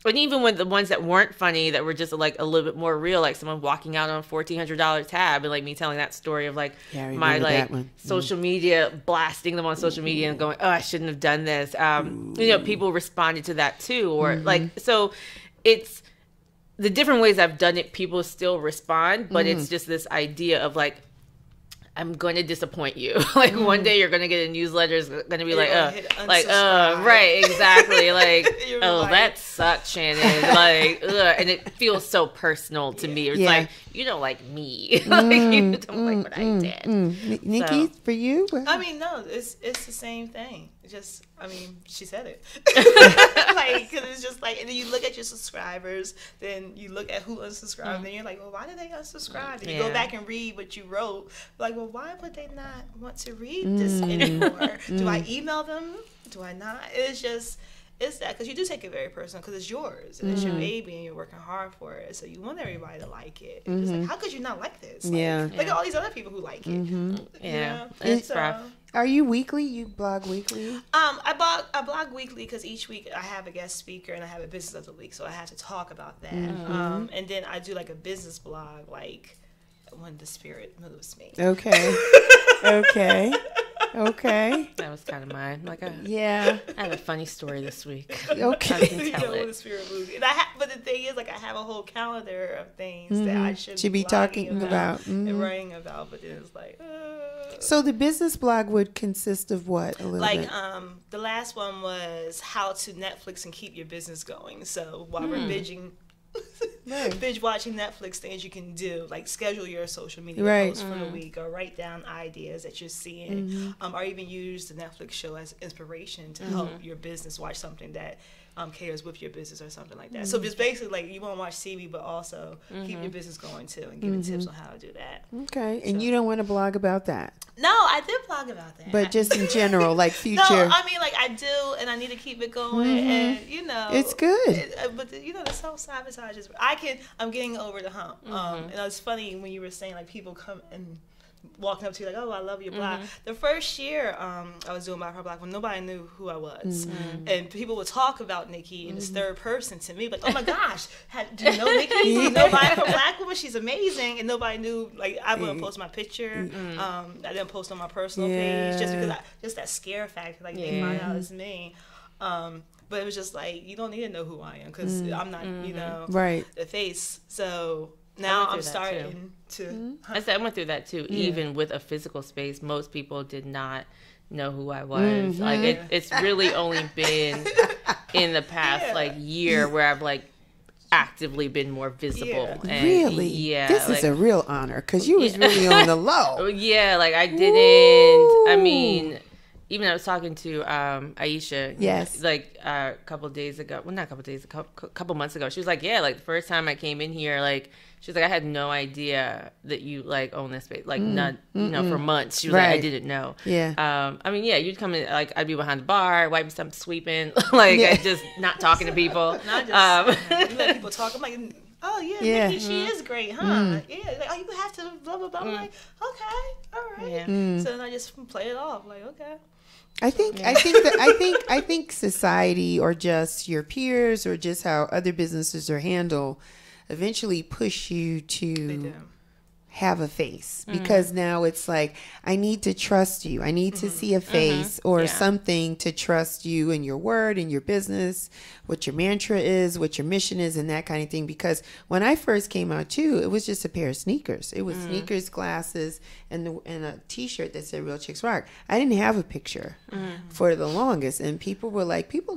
C: And even when the ones that weren't funny, that were just like a little bit more real, like someone walking out on a $1,400 tab, and like me telling that story of like my like social media, blasting them on social media and going, oh, I shouldn't have done this. You know, people responded to that too, or like, so it's the different ways I've done it. People still respond, but it's just this idea of like, I'm going to disappoint you. Like one day you're going to get a newsletter. It's going to be like, right, exactly. Like, oh, that sucks, Shannon. Like, and it feels so personal to me. It's like, you don't like me. Like, you don't like what I did.
B: Nikki, for you?
D: I mean, no, it's the same thing. Just, I mean, she said it. Like, because it's just like, and then you look at your subscribers, then you look at who unsubscribed, and then you're like, well, why did they unsubscribe? And you go back and read what you wrote, like, well, why would they not want to read this anymore? Do I email them? Do I not? It's that, because you do take it very personal, because it's yours, and it's your baby, and you're working hard for it, so you want everybody to like it. It's like, how could you not like this? Like, look at all these other people who like it. You know?
C: It's rough.
B: Are you weekly? You blog weekly?
D: I blog weekly because each week I have a guest speaker and I have a business of the week, so I have to talk about that. And then I do like a business blog, like when the spirit moves me. Okay.
C: That was kind of mine. Like, I had a funny story this week.
B: Okay.
C: I can tell it.
D: The spirit moves me. And but the thing is, like, I have a whole calendar of things that I should
B: be talking about
D: and writing about, but then it's like.
B: So the business blog would consist of what? A little bit?
D: The last one was how to Netflix and keep your business going. So while we're binge watching Netflix, things you can do, like schedule your social media posts for the week, or write down ideas that you're seeing, or even use the Netflix show as inspiration to help your business watch something that caters with your business or something like that. So just basically, like, you want to watch TV, but also keep your business going too, and giving tips on how to do that.
B: Okay, and you don't want to blog about that?
D: No, I did blog about that.
B: But just in general, like future.
D: No, I mean, like, I do, and I need to keep it going, and you know,
B: it's good.
D: But you know, the self-sabotage is. I'm getting over the hump. And it's funny when you were saying, like, people come and walking up to you like, oh, I love your blog. The first year I was doing her blog when nobody knew who I was, and people would talk about Nikki in this third person to me, like, oh my gosh, do you know Nikki? Do you know Black Woman? She's amazing. And nobody knew. Like, I wouldn't post my picture. I didn't post on my personal page just because just that scare factor, like, they find out it's me. But it was just like, you don't need to know who I am, because I'm not, you know, the face. So now I'm starting to.
C: I said I went through that too. Even with a physical space, most people did not know who I was. Like, it's really only been in the past like year where I've like actively been more visible. And,
B: really? This is a real honor, because you was really on the low.
C: Like, I didn't. I mean, even I was talking to Aisha, like a couple days ago. Well, not a couple days, a couple months ago. She was like, yeah, like the first time I came in here, like, she's like, I had no idea that you like own this space, like not, you know, for months. She was like, I didn't know. I mean, you'd come in, like, I'd be behind the bar, wiping something, sweeping, like, I just not talking to people.
D: Not just you let people talk. I'm like, oh yeah, Nikki, she is great, huh? Yeah, like, oh, you have to blah blah blah. I'm like, okay, all right. So then I just play it off, like, okay.
B: I think society, or just your peers, or just how other businesses are handled, eventually push you to have a face, because now it's like, I need to trust you. I need to see a face or something to trust you and your word and your business, what your mantra is, what your mission is, and that kind of thing. Because when I first came out too, it was just a pair of sneakers. It was sneakers, glasses, and a t-shirt that said Real Chicks Rock. I didn't have a picture for the longest. And people were like, people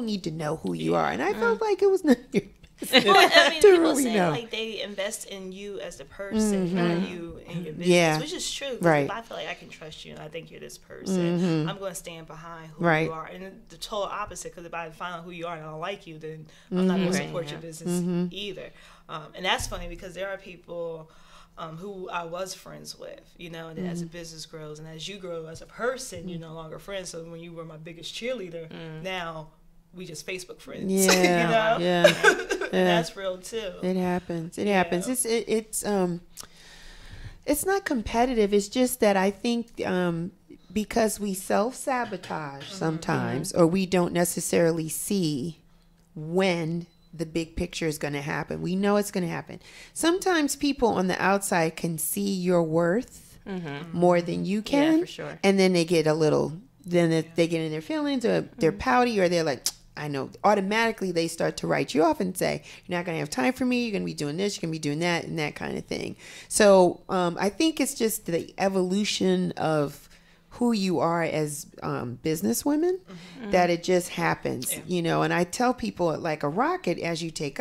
B: need to know who you are. And I felt like it was not your business.
D: Well, I mean, people
B: really
D: say
B: know.
D: like they invest in you as the person, not you in your business, which is true.
B: Right.
D: If I feel like I can trust you and I think you're this person, I'm going to stand behind who you are. And the total opposite, because if I find out who you are and I don't like you, then I'm not going to support your business either. And that's funny, because there are people who I was friends with, you know, and as a business grows and as you grow as a person, you're no longer friends. So when you were my biggest cheerleader, now we just Facebook friends.
B: Yeah,
D: you know? And that's real too.
B: It happens. It happens. It's not competitive. It's just that I think because we self-sabotage sometimes, or we don't necessarily see when the big picture is going to happen. We know it's going to happen. Sometimes people on the outside can see your worth more than you can.
C: Yeah, for sure.
B: And then they get they get in their feelings, or they're pouty, or they're like, I know, automatically they start to write you off and say, you're not going to have time for me. You're going to be doing this. You're going to be doing that, and that kind of thing. So I think it's just the evolution of who you are as business women, that it just happens, you know. And I tell people, like a rocket, as you take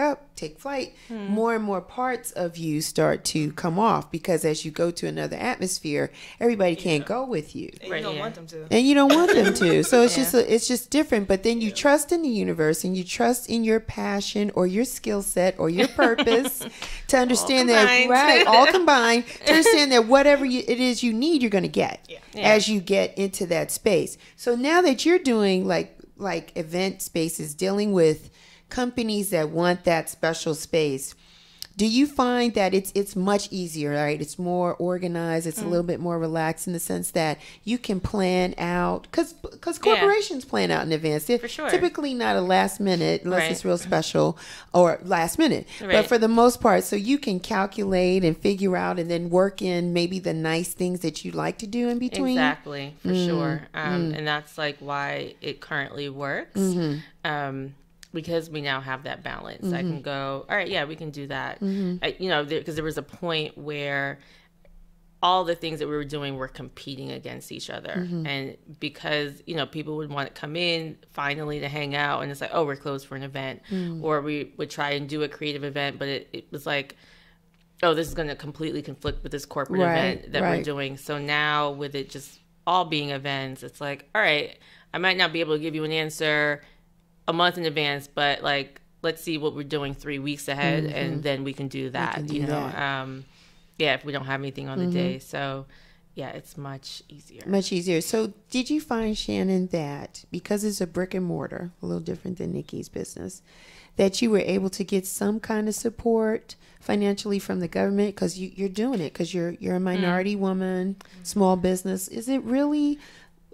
B: flight, more and more parts of you start to come off, because as you go to another atmosphere, everybody can't go with you.
D: And you don't want them to.
B: And you don't want them to. So it's just different. But then you trust in the universe, and you trust in your passion or your skill set or your purpose to understand that, all combined, to understand that whatever it is you need, you're going to get as you get into that space. So now that you're doing like event spaces, dealing with companies that want that special space, do you find that it's much easier, right? It's more organized. It's a little bit more relaxed in the sense that you can plan out, because corporations plan out in advance. They're
C: for sure.
B: typically not a last minute, unless it's real special or last minute.
C: Right.
B: But for the most part, so you can calculate and figure out, and then work in maybe the nice things that you like to do in between.
C: Exactly, for sure. And that's like why it currently works. Because we now have that balance. I can go, all right, yeah, we can do that. You know, because there was a point where all the things that we were doing were competing against each other. And because, you know, people would want to come in finally to hang out, and it's like, oh, we're closed for an event. Or we would try and do a creative event, but it was like, oh, this is going to completely conflict with this corporate event that we're doing. So now with it just all being events, it's like, all right, I might not be able to give you an answer a month in advance, but like, let's see what we're doing 3 weeks ahead, and then we can do that. If we don't have anything on the day. So yeah, it's much easier.
B: So did you find, Shannon, that because it's a brick and mortar, a little different than Nikki's business, that you were able to get some kind of support financially from the government? Because you're doing it because you're a minority woman, small business. Is it really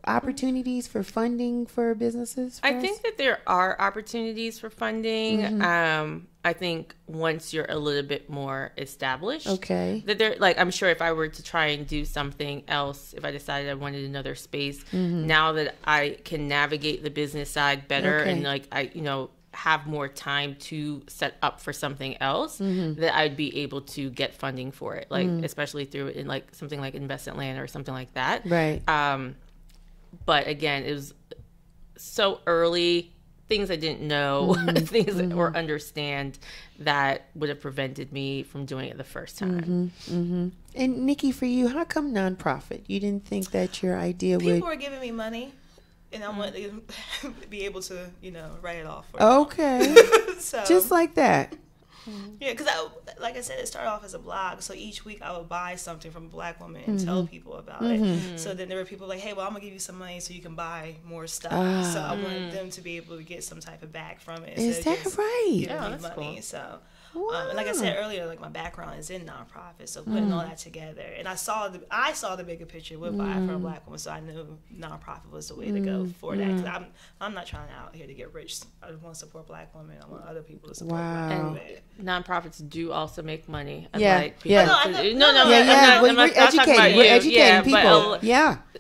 B: opportunities for funding for businesses?
C: I think that there are opportunities for funding. I think once you're a little bit more established, that there, like, I'm sure if I were to try and do something else, if I decided I wanted another space, now that I can navigate the business side better, and like I, you know, have more time to set up for something else, that I'd be able to get funding for it, like especially through in like something like Invest Atlanta or something like that.
B: Right.
C: But again, it was so early, things I didn't know, things or understand, that would have prevented me from doing it the first time.
B: And Nikki, for you, how come nonprofit? You didn't think that your idea would...
D: People were giving me money, and I wanted to be able to, you know, write it off.
B: So, just like that.
D: Yeah, because like I said, it started off as a blog. So each week I would buy something from a Black woman and tell people about it. So then there were people like, hey, well, I'm going to give you some money so you can buy more stuff. So I wanted them to be able to get some type of back from it.
B: Is that right?
D: Yeah, that's money. Cool. So And like I said earlier, like my background is in nonprofits, so putting all that together, and I saw the bigger picture with Buy for a Black Woman, so I knew nonprofit was the way to go for that. Cause I'm not trying out here to get rich. I want to support Black women. I want other people to support Black women.
C: And nonprofits do also make money.
B: Yeah.
C: Like
B: Yeah.
C: I'm not talking about you.
B: We're educating people.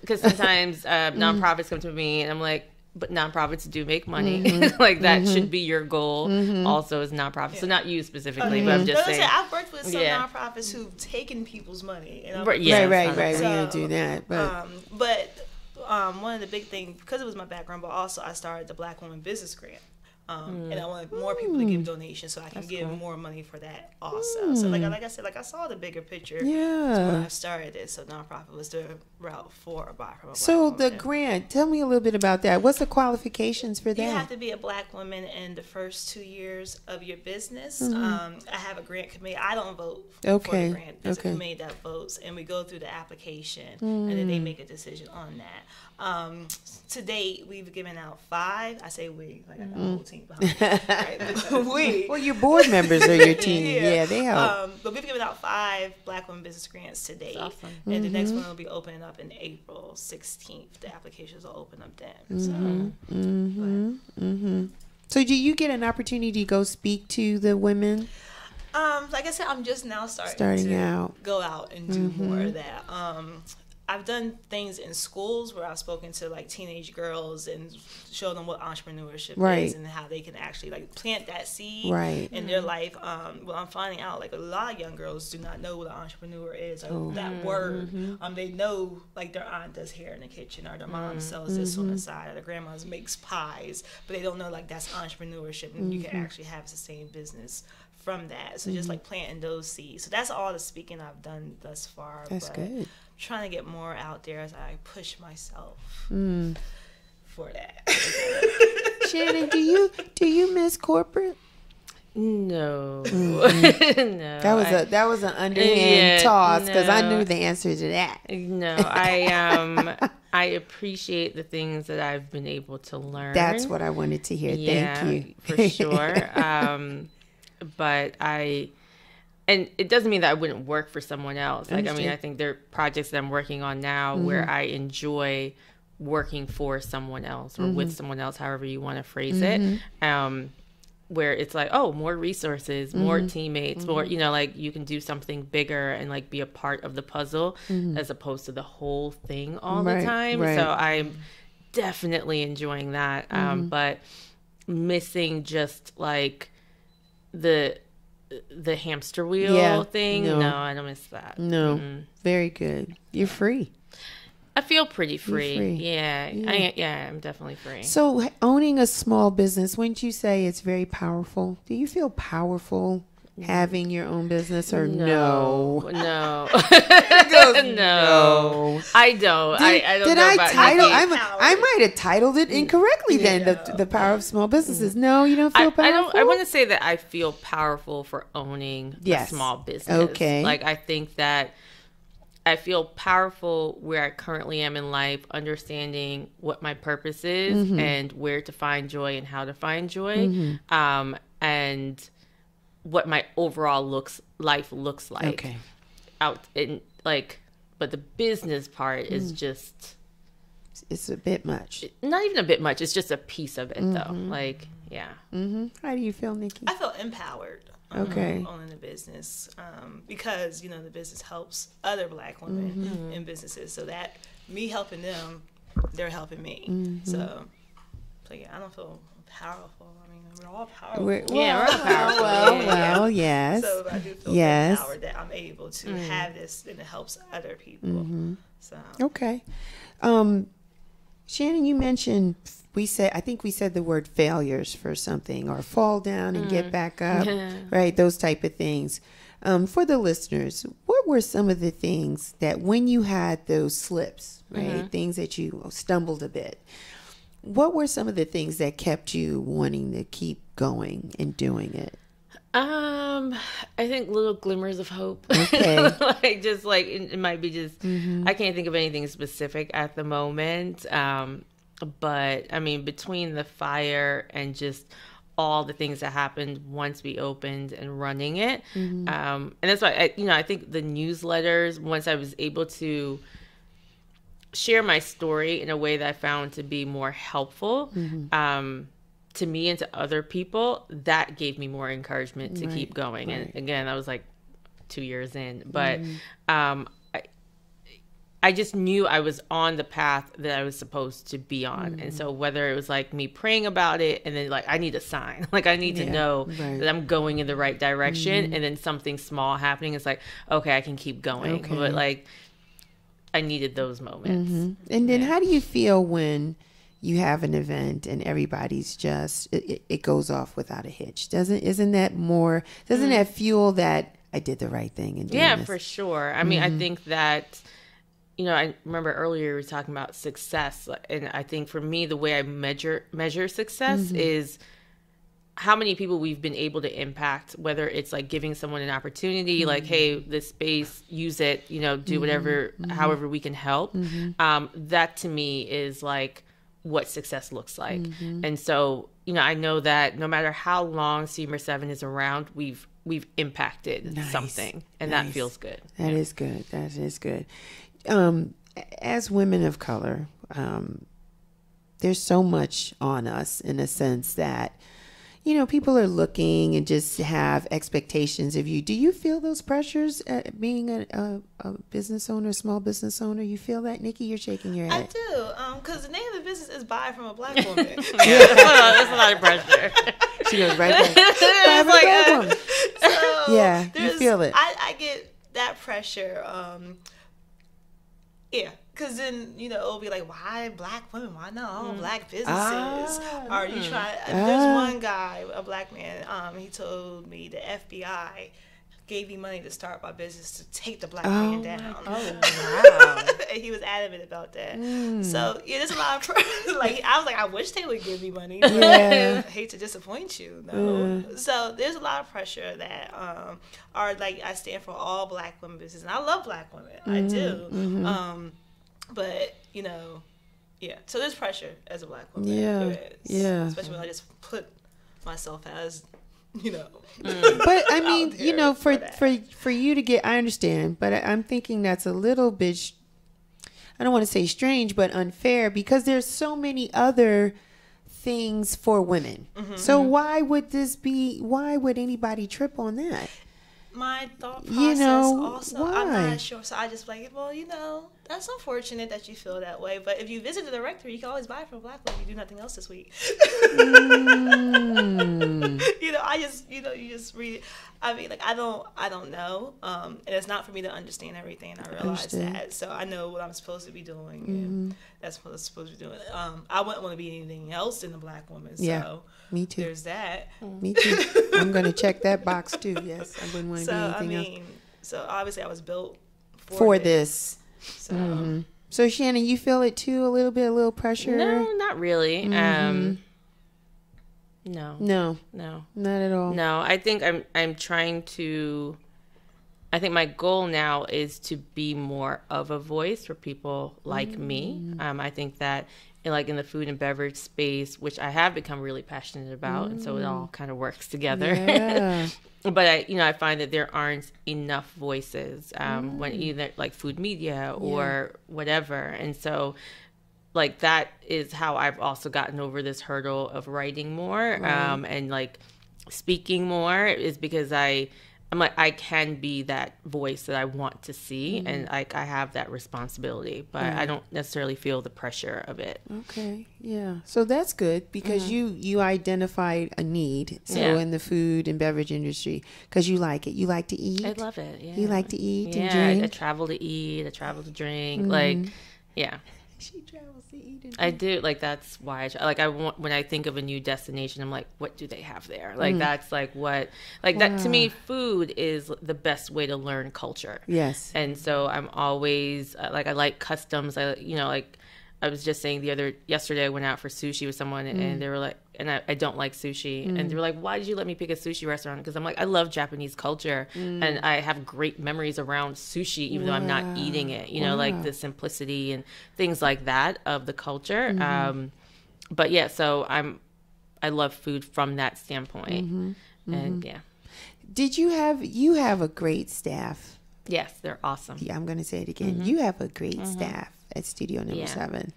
C: Because sometimes nonprofits come to me and I'm like, but nonprofits do make money. Like that should be your goal. Also, as nonprofits. So not you specifically, but I'm just saying.
D: I've worked with some nonprofits who've taken people's money. And
B: Right. We don't do that.
D: But one of the big things, because it was my background, but also I started the Black Woman Business Grant. And I wanted more people to give donations so I can give more money for that also. So like I said, like I saw the bigger picture.
B: Yeah.
D: When I started it, so nonprofit was the route for a Buy from a Black
B: So
D: Woman.
B: the grant, tell me a little bit about that. What's the qualifications for that?
D: You have to be a Black woman in the first 2 years of your business. I have a grant committee. I don't vote for the grant. There's a committee that votes, and we go through the application, and then they make a decision on that. To date, we've given out 5. I say we, like I got a whole team behind me.
B: Well, your board members are your team. Yeah, they help.
D: But we've given out 5 Black Women Business Grants to date.
C: Awesome.
D: And the next one will be opening up in April 16th. The applications will open up then.
B: So do you get an opportunity to go speak to the women?
D: Like I said, I'm just now
B: starting
D: to
B: out.
D: Go out and do more of that. I've done things in schools where I've spoken to like teenage girls and show them what entrepreneurship is and how they can actually like plant that seed in their life. Well, I'm finding out like a lot of young girls do not know what an entrepreneur is or that word. They know like their aunt does hair in the kitchen or their mom sells this on the side or their grandma makes pies, but they don't know like that's entrepreneurship and you can actually have a sustained business from that. So just like planting those seeds. So that's all the speaking I've done thus far.
B: That's good.
D: Trying to get more out there as I push myself for that.
B: Shannon, do you miss corporate?
C: No. No.
B: That was an underhand toss because I knew the answer to that.
C: No, I appreciate the things that I've been able to learn.
B: That's what I wanted to hear. Thank you.
C: For sure. But and it doesn't mean that I wouldn't work for someone else. Like, I mean, I think there are projects that I'm working on now where I enjoy working for someone else or with someone else, however you want to phrase it. Where it's like, oh, more resources, more teammates, more, like you can do something bigger and like be a part of the puzzle as opposed to the whole thing all the time. So I'm definitely enjoying that. But missing just like the hamster wheel thing. No, I don't miss that.
B: No. Very good. You're free.
C: I feel pretty free. Yeah. I'm definitely free.
B: So owning a small business, wouldn't you say it's very powerful? Do you feel powerful having your own business or no?
C: No.
B: No.
C: I don't. I don't know about
B: title?
C: Nikki.
B: I might have titled it incorrectly then. The power of small businesses. No, you don't feel powerful?
C: I want to say that I feel powerful for owning a small business.
B: Okay.
C: Like I think that I feel powerful where I currently am in life, understanding what my purpose is and where to find joy and how to find joy. And what my overall life looks like.
B: Okay.
C: Out in like, but the business part is just,
B: it's a bit much.
C: Not even a bit much. It's just a piece of it though. Like, yeah.
B: How do you feel, Nikki?
D: I feel empowered.
B: Okay.
D: Owning the business, because the business helps other Black women in businesses. So that me helping them, they're helping me. So yeah, I don't feel powerful. I mean, we're all powerful.
C: We're all powerful.
B: Well, yes.
D: So I do feel empowered that I'm able to have this and it helps other people. So
B: okay. Shannon, you mentioned I think we said the word failures for something, or fall down and get back up, right? Those type of things. For the listeners, what were some of the things that when you had those slips, right? Things that you stumbled a bit. What were some of the things that kept you wanting to keep going and doing it?
C: I think little glimmers of hope.
B: Okay.
C: It might be just, I can't think of anything specific at the moment. But I mean, between the fire and just all the things that happened once we opened and running it. And that's why I think the newsletters, once I was able to share my story in a way that I found to be more helpful to me and to other people, that gave me more encouragement to keep going. And again, I was like 2 years in, but I just knew I was on the path that I was supposed to be on. And so whether it was like me praying about it and then like I need a sign, like I need to know that I'm going in the right direction, and then something small happening, it's like, okay, I can keep going. But like I needed those moments.
B: And then how do you feel when you have an event and everybody's just it goes off without a hitch? Doesn't that fuel that I did the right thing and
C: yeah, for sure. I mean, I think that, I remember earlier we were talking about success, and I think for me the way I measure success is how many people we've been able to impact, whether it's like giving someone an opportunity, like, hey, this space, use it, do whatever, however we can help. That to me is like what success looks like. And so, I know that no matter how long Seymour 7 is around, we've impacted something, and that feels good.
B: That is good. That is good. As women of color, there's so much on us in a sense that, people are looking and just have expectations of you. Do you feel those pressures at being a business owner, a small business owner? You feel that, Nikki? You're shaking your head.
D: I do, because the name of the business is Buy from a Black Woman.
C: That's a lot of pressure.
B: She goes right there. Buy from a Black woman.
D: So
B: yeah, you feel it.
D: I get that pressure. Yeah, because then, it'll be like, why Black women? Why not all Black businesses? Are you trying? There's one guy, a Black man, he told me the FBI gave me money to start my business to take the Black man down.
C: Wow.
D: And he was adamant about that. So, yeah, there's a lot of pressure. Like, I was like, I wish they would give me money, but I hate to disappoint you. No. So there's a lot of pressure that are like, I stand for all Black women business, and I love Black women. I do. But, yeah. So there's pressure as a Black woman.
B: Yeah.
D: Especially when I just put myself as,
B: But I mean, for you to get, I understand, but I'm thinking that's a little bit, I don't want to say strange, but unfair, because there's so many other things for women. So why would anybody trip on that?
D: My thought process also,
B: why?
D: I'm not sure. So I just like, well, that's unfortunate that you feel that way. But if you visit the directory, you can always buy from a Black woman. You do nothing else this week. You just read it. I mean, like, I don't know. And it's not for me to understand everything. And I realize that. So I know what I'm supposed to be doing. And that's what I'm supposed to be doing. I wouldn't want to be anything else than a Black woman. So me too. There's that.
B: Me too. I'm going to check that box too. Yes. I wouldn't want to be anything else.
D: So obviously I was built
B: for this. So, so Shannon, you feel it too a little pressure?
C: No, not really. No,
B: not at all.
C: No, I think I'm trying to. I think my goal now is to be more of a voice for people like me. I think that in the food and beverage space, which I have become really passionate about, and so it all kind of works together. Yeah. But I find that there aren't enough voices when either like food media or whatever, and so like that is how I've also gotten over this hurdle of writing more and like speaking more, is because I'm like, I can be that voice that I want to see, and like I have that responsibility, but I don't necessarily feel the pressure of it.
B: Okay, yeah. So that's good, because you identified a need. So in the food and beverage industry, because you like it. You like to eat.
C: I love it. Yeah.
B: You like to eat and
C: drink.
B: drink.
C: I travel to eat. I travel to drink. Like, yeah.
B: She travels to eat and drink.
C: I do. Like, that's why when I think of a new destination, I'm like, what do they have there? Like, that's like what, like that to me, food is the best way to learn culture. Yes. And so I'm always like, I like customs. Like I was just saying yesterday I went out for sushi with someone and they were like, and I don't like sushi. And they were like, why did you let me pick a sushi restaurant? Because I'm like, I love Japanese culture and I have great memories around sushi, even though I'm not eating it, like the simplicity and things like that of the culture. But yeah, so love food from that standpoint. And yeah.
B: You have a great staff.
C: Yes, they're awesome.
B: Yeah, I'm going to say it again. You have a great staff at Studio Number 7.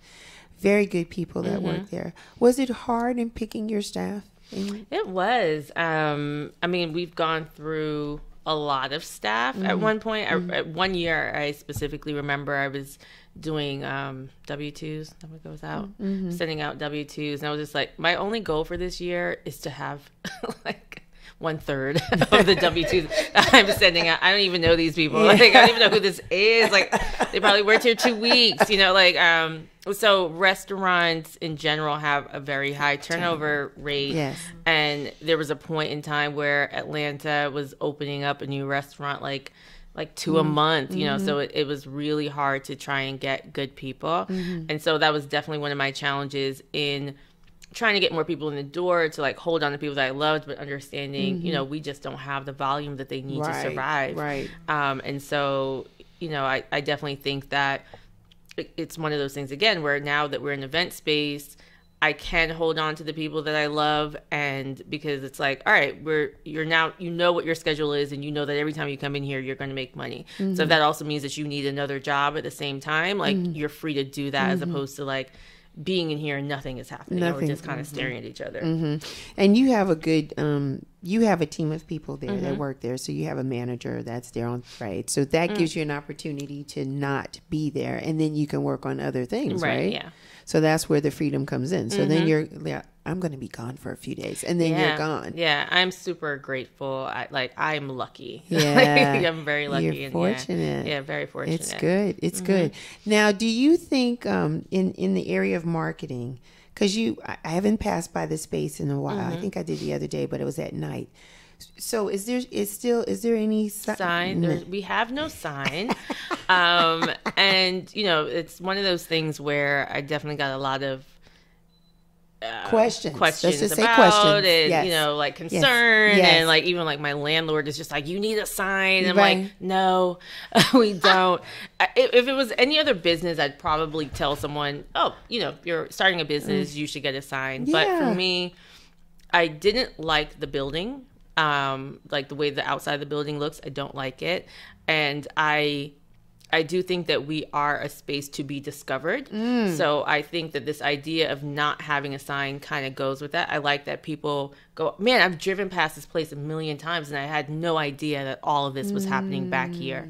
B: Very good people that work there. Was it hard in picking your staff?
C: It was. I mean, we've gone through a lot of staff at one point. At 1 year, I specifically remember I was doing W-2s. That what goes out, sending out W-2s, and I was just like, my only goal for this year is to have like 1/3 of the W-2s I'm sending out. I don't even know these people. Like, I don't even know who this is. Like, they probably worked here 2 weeks. You know, like so restaurants in general have a very high turnover rate.
B: Yes.
C: And there was a point in time where Atlanta was opening up a new restaurant like 2 a month, you know, so it was really hard to try and get good people. And so that was definitely one of my challenges in trying to get more people in the door, to like hold on to people that I loved, but understanding, you know, we just don't have the volume that they need to survive.
B: Right.
C: And so, you know, I definitely think that it's one of those things, again, where now that we're in event space, I can hold on to the people that I love, and because it's like, all right, you're now, you know what your schedule is, and you know that every time you come in here, you're going to make money. So if that also means that you need another job at the same time, like you're free to do that, as opposed to like being in here and nothing is happening. We're just kind of staring at each other.
B: And you have a good, you have a team of people there that work there. So you have a manager that's there on, right? So that gives you an opportunity to not be there, and then you can work on other things, right?
C: Yeah.
B: So that's where the freedom comes in. So then you're, I'm going to be gone for a few days, and then you're gone.
C: Yeah, I'm super grateful. I'm lucky.
B: Yeah.
C: I'm very lucky.
B: You're fortunate.
C: Yeah, very fortunate.
B: It's good. It's good. Now, do you think in the area of marketing, because I haven't passed by the space in a while. I think I did the other day, but it was at night. So is there any
C: sign? We have no sign. And, you know, it's one of those things where I definitely got a lot of
B: questions
C: Let's just
B: say
C: about
B: questions.
C: it,
B: Yes.
C: you know, like concern.
B: Yes.
C: And like, even like my landlord is just like, you need a sign. And I'm
B: Right.
C: like, no, we don't. If it was any other business, I'd probably tell someone, oh, you know, if you're starting a business, you should get a sign. But for me, I didn't like the building. Like the way the outside of the building looks, I don't like it. And I do think that we are a space to be discovered. So I think that this idea of not having a sign kind of goes with that. I like that people go, man, I've driven past this place a million times and I had no idea that all of this was happening back here.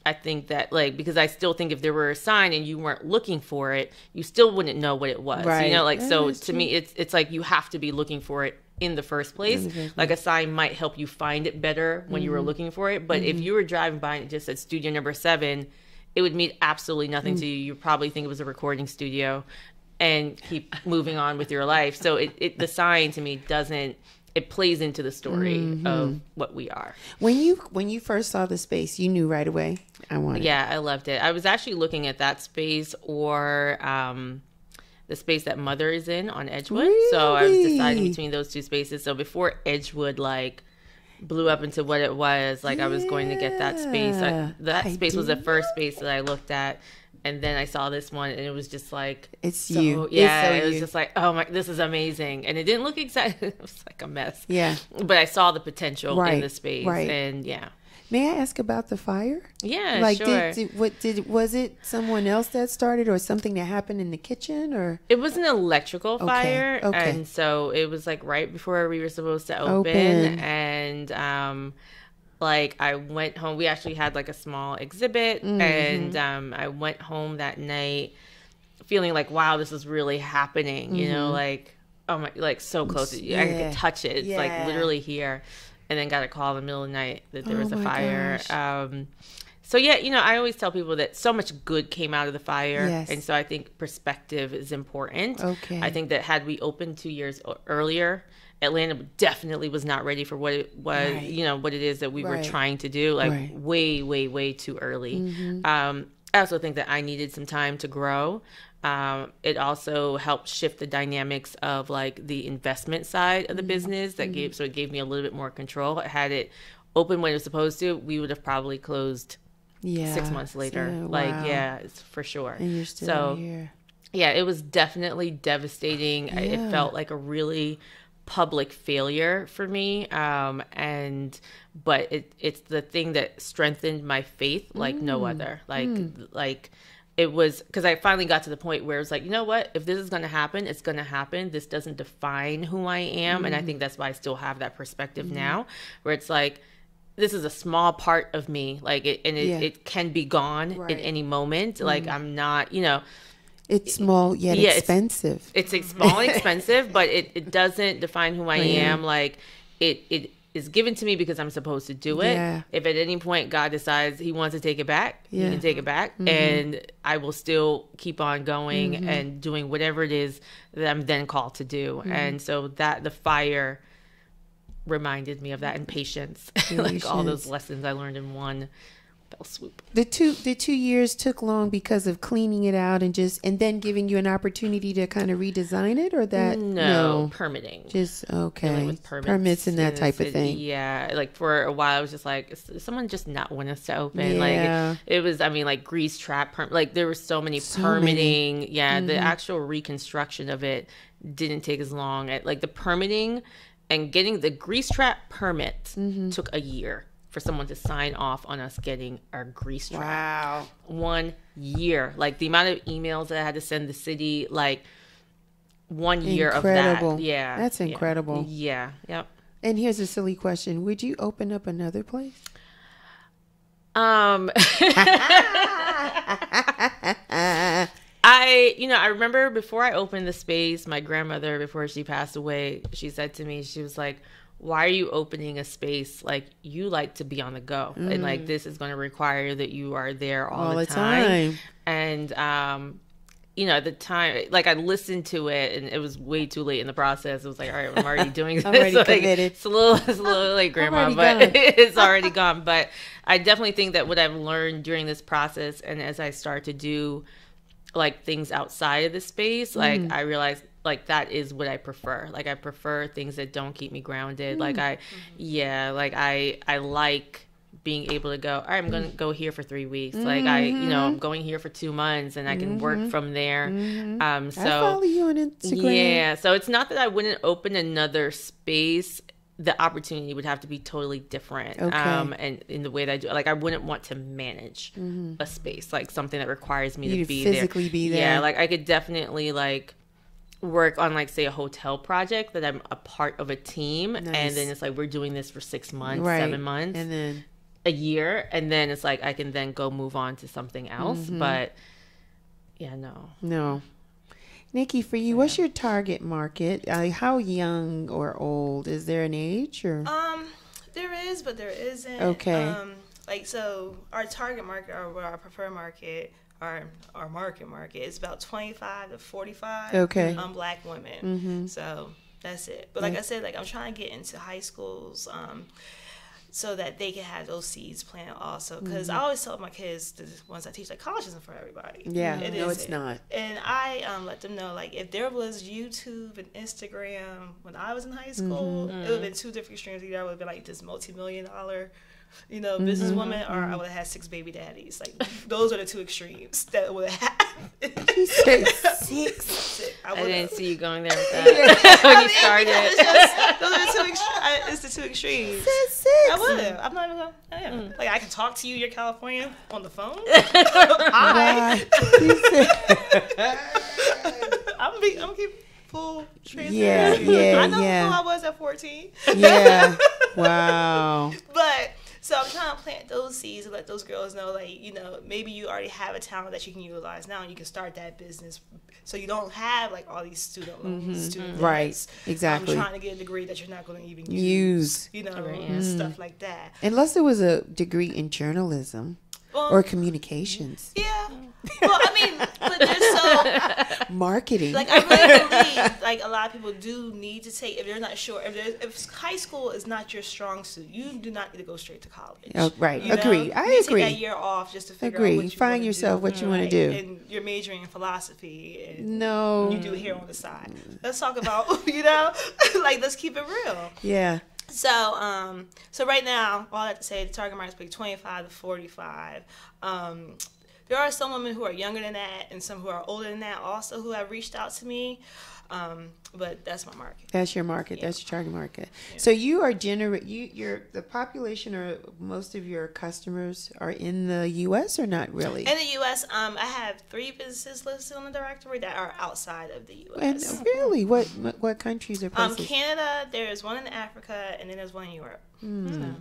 C: I think that, like, because I still think if there were a sign and you weren't looking for it, you still wouldn't know what it was.
B: Right.
C: You know, like, so to
B: true.
C: me, it's like you have to be looking for it in the first place. Like a sign might help you find it better when you were looking for it. But if you were driving by and it just said Studio Number 7, it would mean absolutely nothing to you. You probably think it was a recording studio and keep moving on with your life. So the sign to me doesn't, it plays into the story of what we are.
B: When you first saw the space, you knew right away, I want it.
C: Yeah, I loved it. I was actually looking at that space or the space that Mother is in on Edgewood.
B: Really?
C: So I was deciding between those two spaces. So before Edgewood like blew up into what it was, like I was going to get that space. That space was the first space that I looked at. And then I saw this one, and it was just like,
B: it's you.
C: Yeah,
B: it's
C: it was just like, oh my, this is amazing. And it didn't look exactly, it was like a mess.
B: Yeah.
C: But I saw the potential in the space.
B: Right.
C: And yeah.
B: May I ask about the fire?
C: Yeah,
B: like,
C: sure.
B: Was it someone else that started, or something that happened in the kitchen, or?
C: It was an electrical fire.
B: Okay.
C: And so it was like right before we were supposed to open. And like I went home. We actually had like a small exhibit, and I went home that night feeling like, wow, this is really happening. You know, like, oh my, like so close. I could touch it. It's like literally here. And then got a call in the middle of the night that there was a fire. So yeah, you know, I always tell people that so much good came out of the fire.
B: Yes.
C: And so I think perspective is important.
B: Okay.
C: I think that had we opened 2 years earlier, Atlanta definitely was not ready for what it was, you know, what it is that we were trying to do, like way, way, way too early. I also think that I needed some time to grow. It also helped shift the dynamics of like the investment side of the business so it gave me a little bit more control. Had it opened when it was supposed to, we would have probably closed 6 months later.
B: So,
C: like,
B: wow.
C: yeah, it's for sure.
B: And you're still here.
C: yeah, it was definitely devastating.
B: Yeah.
C: It felt like a really public failure for me. But it's the thing that strengthened my faith like no other. Like it was, because I finally got to the point where it's like, you know what, if this is going to happen, it's going to happen. This doesn't define who I am. And I think that's why I still have that perspective now, where it's like, this is a small part of me. Like it can be gone at any moment. Like I'm not,
B: it's small yet expensive.
C: It's small and expensive, but it doesn't define who I am. Like it is given to me because I'm supposed to do it.
B: Yeah.
C: If at any point God decides he wants to take it back, he can take it back. And I will still keep on going and doing whatever it is that I'm then called to do. And so that the fire reminded me of that, and patience. Like all those lessons I learned in one fell swoop.
B: The 2 years took long because of cleaning it out and then giving you an opportunity to kind of redesign it, or that
C: no permitting,
B: just okay
C: with
B: permits and that type of thing.
C: Yeah, like for a while I was just like, is someone just not want us to open? Like it was, I mean, like grease trap like there were so many permitting. The actual reconstruction of it didn't take as long. Like the permitting and getting the grease trap permit took a year for someone to sign off on us getting our grease trap.
B: Wow.
C: 1 year. Like the amount of emails that I had to send the city, like 1 year of that. Yeah.
B: That's incredible.
C: Yeah. Yep.
B: And here's a silly question. Would you open up another place?
C: I remember before I opened the space, my grandmother, before she passed away, she said to me, she was like, why are you opening a space? Like, you like to be on the go. And like, this is going to require that you are there all the time. And, at the time, like I listened to it and it was way too late in the process. It was like, all right, I'm already doing this.
B: I'm already committed.
C: It's a little late, Grandma, but it's already gone. But I definitely think that what I've learned during this process, and as I start to do like things outside of the space, like I realized like that is what I prefer. Like I prefer things that don't keep me grounded. Like I like being able to go, all right, I'm going to go here for 3 weeks. Like I'm going here for 2 months and I can work from there. So
B: I follow you on Instagram.
C: Yeah. So it's not that I wouldn't open another space. The opportunity would have to be totally different.
B: Okay.
C: And in the way that I do, like I wouldn't want to manage a space, like something that requires me to be
B: physically be there.
C: Yeah. Like I could definitely like work on like say a hotel project that I'm a part of a team. Nice. And then it's like, we're doing this for 6 months, 7 months,
B: and then
C: a year. And then it's like, I can then go move on to something else. But yeah, no.
B: Nikki, for you, what's your target market? How young or old? Is there an age or?
D: There is, but there isn't.
B: Okay.
D: So our target market, or our preferred market, our market is about 25 to 45.
B: Okay.
D: Black women. So that's it. But like I said, like I'm trying to get into high schools, so that they can have those seeds planted also. Because I always tell my kids, the ones I teach, like college isn't for everybody.
B: Yeah, it's not.
D: And I let them know, like, if there was YouTube and Instagram when I was in high school, it would have been two different extremes. Either I would have been like this multi-million-dollar, businesswoman, or I would have had 6 baby daddies. Like, those are the two extremes that would have happened.
B: She said 6.
C: I didn't see you going there with that when you started.
D: Those are the two extremes. It's the two extremes.
B: Said 6.
D: I would have. I'm not even going. I am. Like, I can talk to you. You're California on the phone. Hi. I'm keep full transparency.
B: Yeah.
D: I know who I was at 14.
B: Yeah. Wow.
D: But so I'm trying to plant those seeds and let those girls know, like, maybe you already have a talent that you can utilize now, and you can start that business, so you don't have like all these student loans, student debts.
B: Right. Exactly.
D: I'm trying to get a degree that you're not going to even
B: use.
D: Stuff like that.
B: Unless there was a degree in journalism or communications.
D: Yeah. Well, I mean, but there's
B: marketing.
D: Like, I really believe, like, a lot of people do need to take, if they're not sure, if high school is not your strong suit, you do not need to go straight to college.
B: Oh, right.
D: I
B: agree.
D: You take that year off just to figure out what you
B: find yourself what you want to do.
D: And you're majoring in philosophy. And
B: no.
D: You do hair on the side. Let's talk about, like, let's keep it real.
B: Yeah.
D: So right now, all I have to say, the target market is 25 to 45. there are some women who are younger than that and some who are older than that also who have reached out to me. But that's my market.
B: That's your market.
D: Yeah.
B: That's your target market.
D: Yeah.
B: So you are you're the population, or most of your customers are in the U.S. or not really?
D: In the U.S., I have 3 businesses listed on the directory that are outside of the
B: And
D: U.S.
B: really, what countries or places?
D: Canada, there's one in Africa, and then there's one in Europe. So,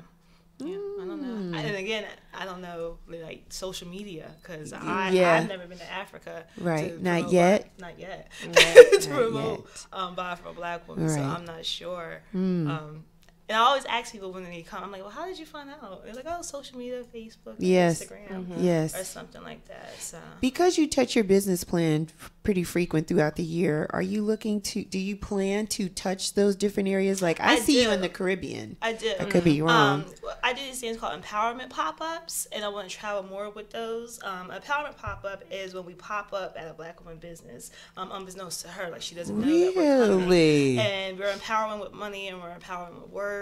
D: yeah, I don't know. And again, I don't know like social media because I've never been to Africa.
B: Right, not yet.
D: Not yet.
B: Not
D: to promote buy for a black woman, so I'm not sure. And I always ask people when they come, I'm like, well, how did you find out? They're like, oh, social media, Facebook, Instagram, or something like that. So
B: because you touch your business plan pretty frequent throughout the year, are you looking to? Do you plan to touch those different areas? Like I see you in the Caribbean.
D: I do.
B: I could be wrong.
D: I do these things called empowerment pop-ups, and I want to travel more with those. Empowerment pop-up is when we pop up at a black woman business, unbeknownst to her, like she doesn't know that we're coming. And we're empowering with money, and we're empowering with words.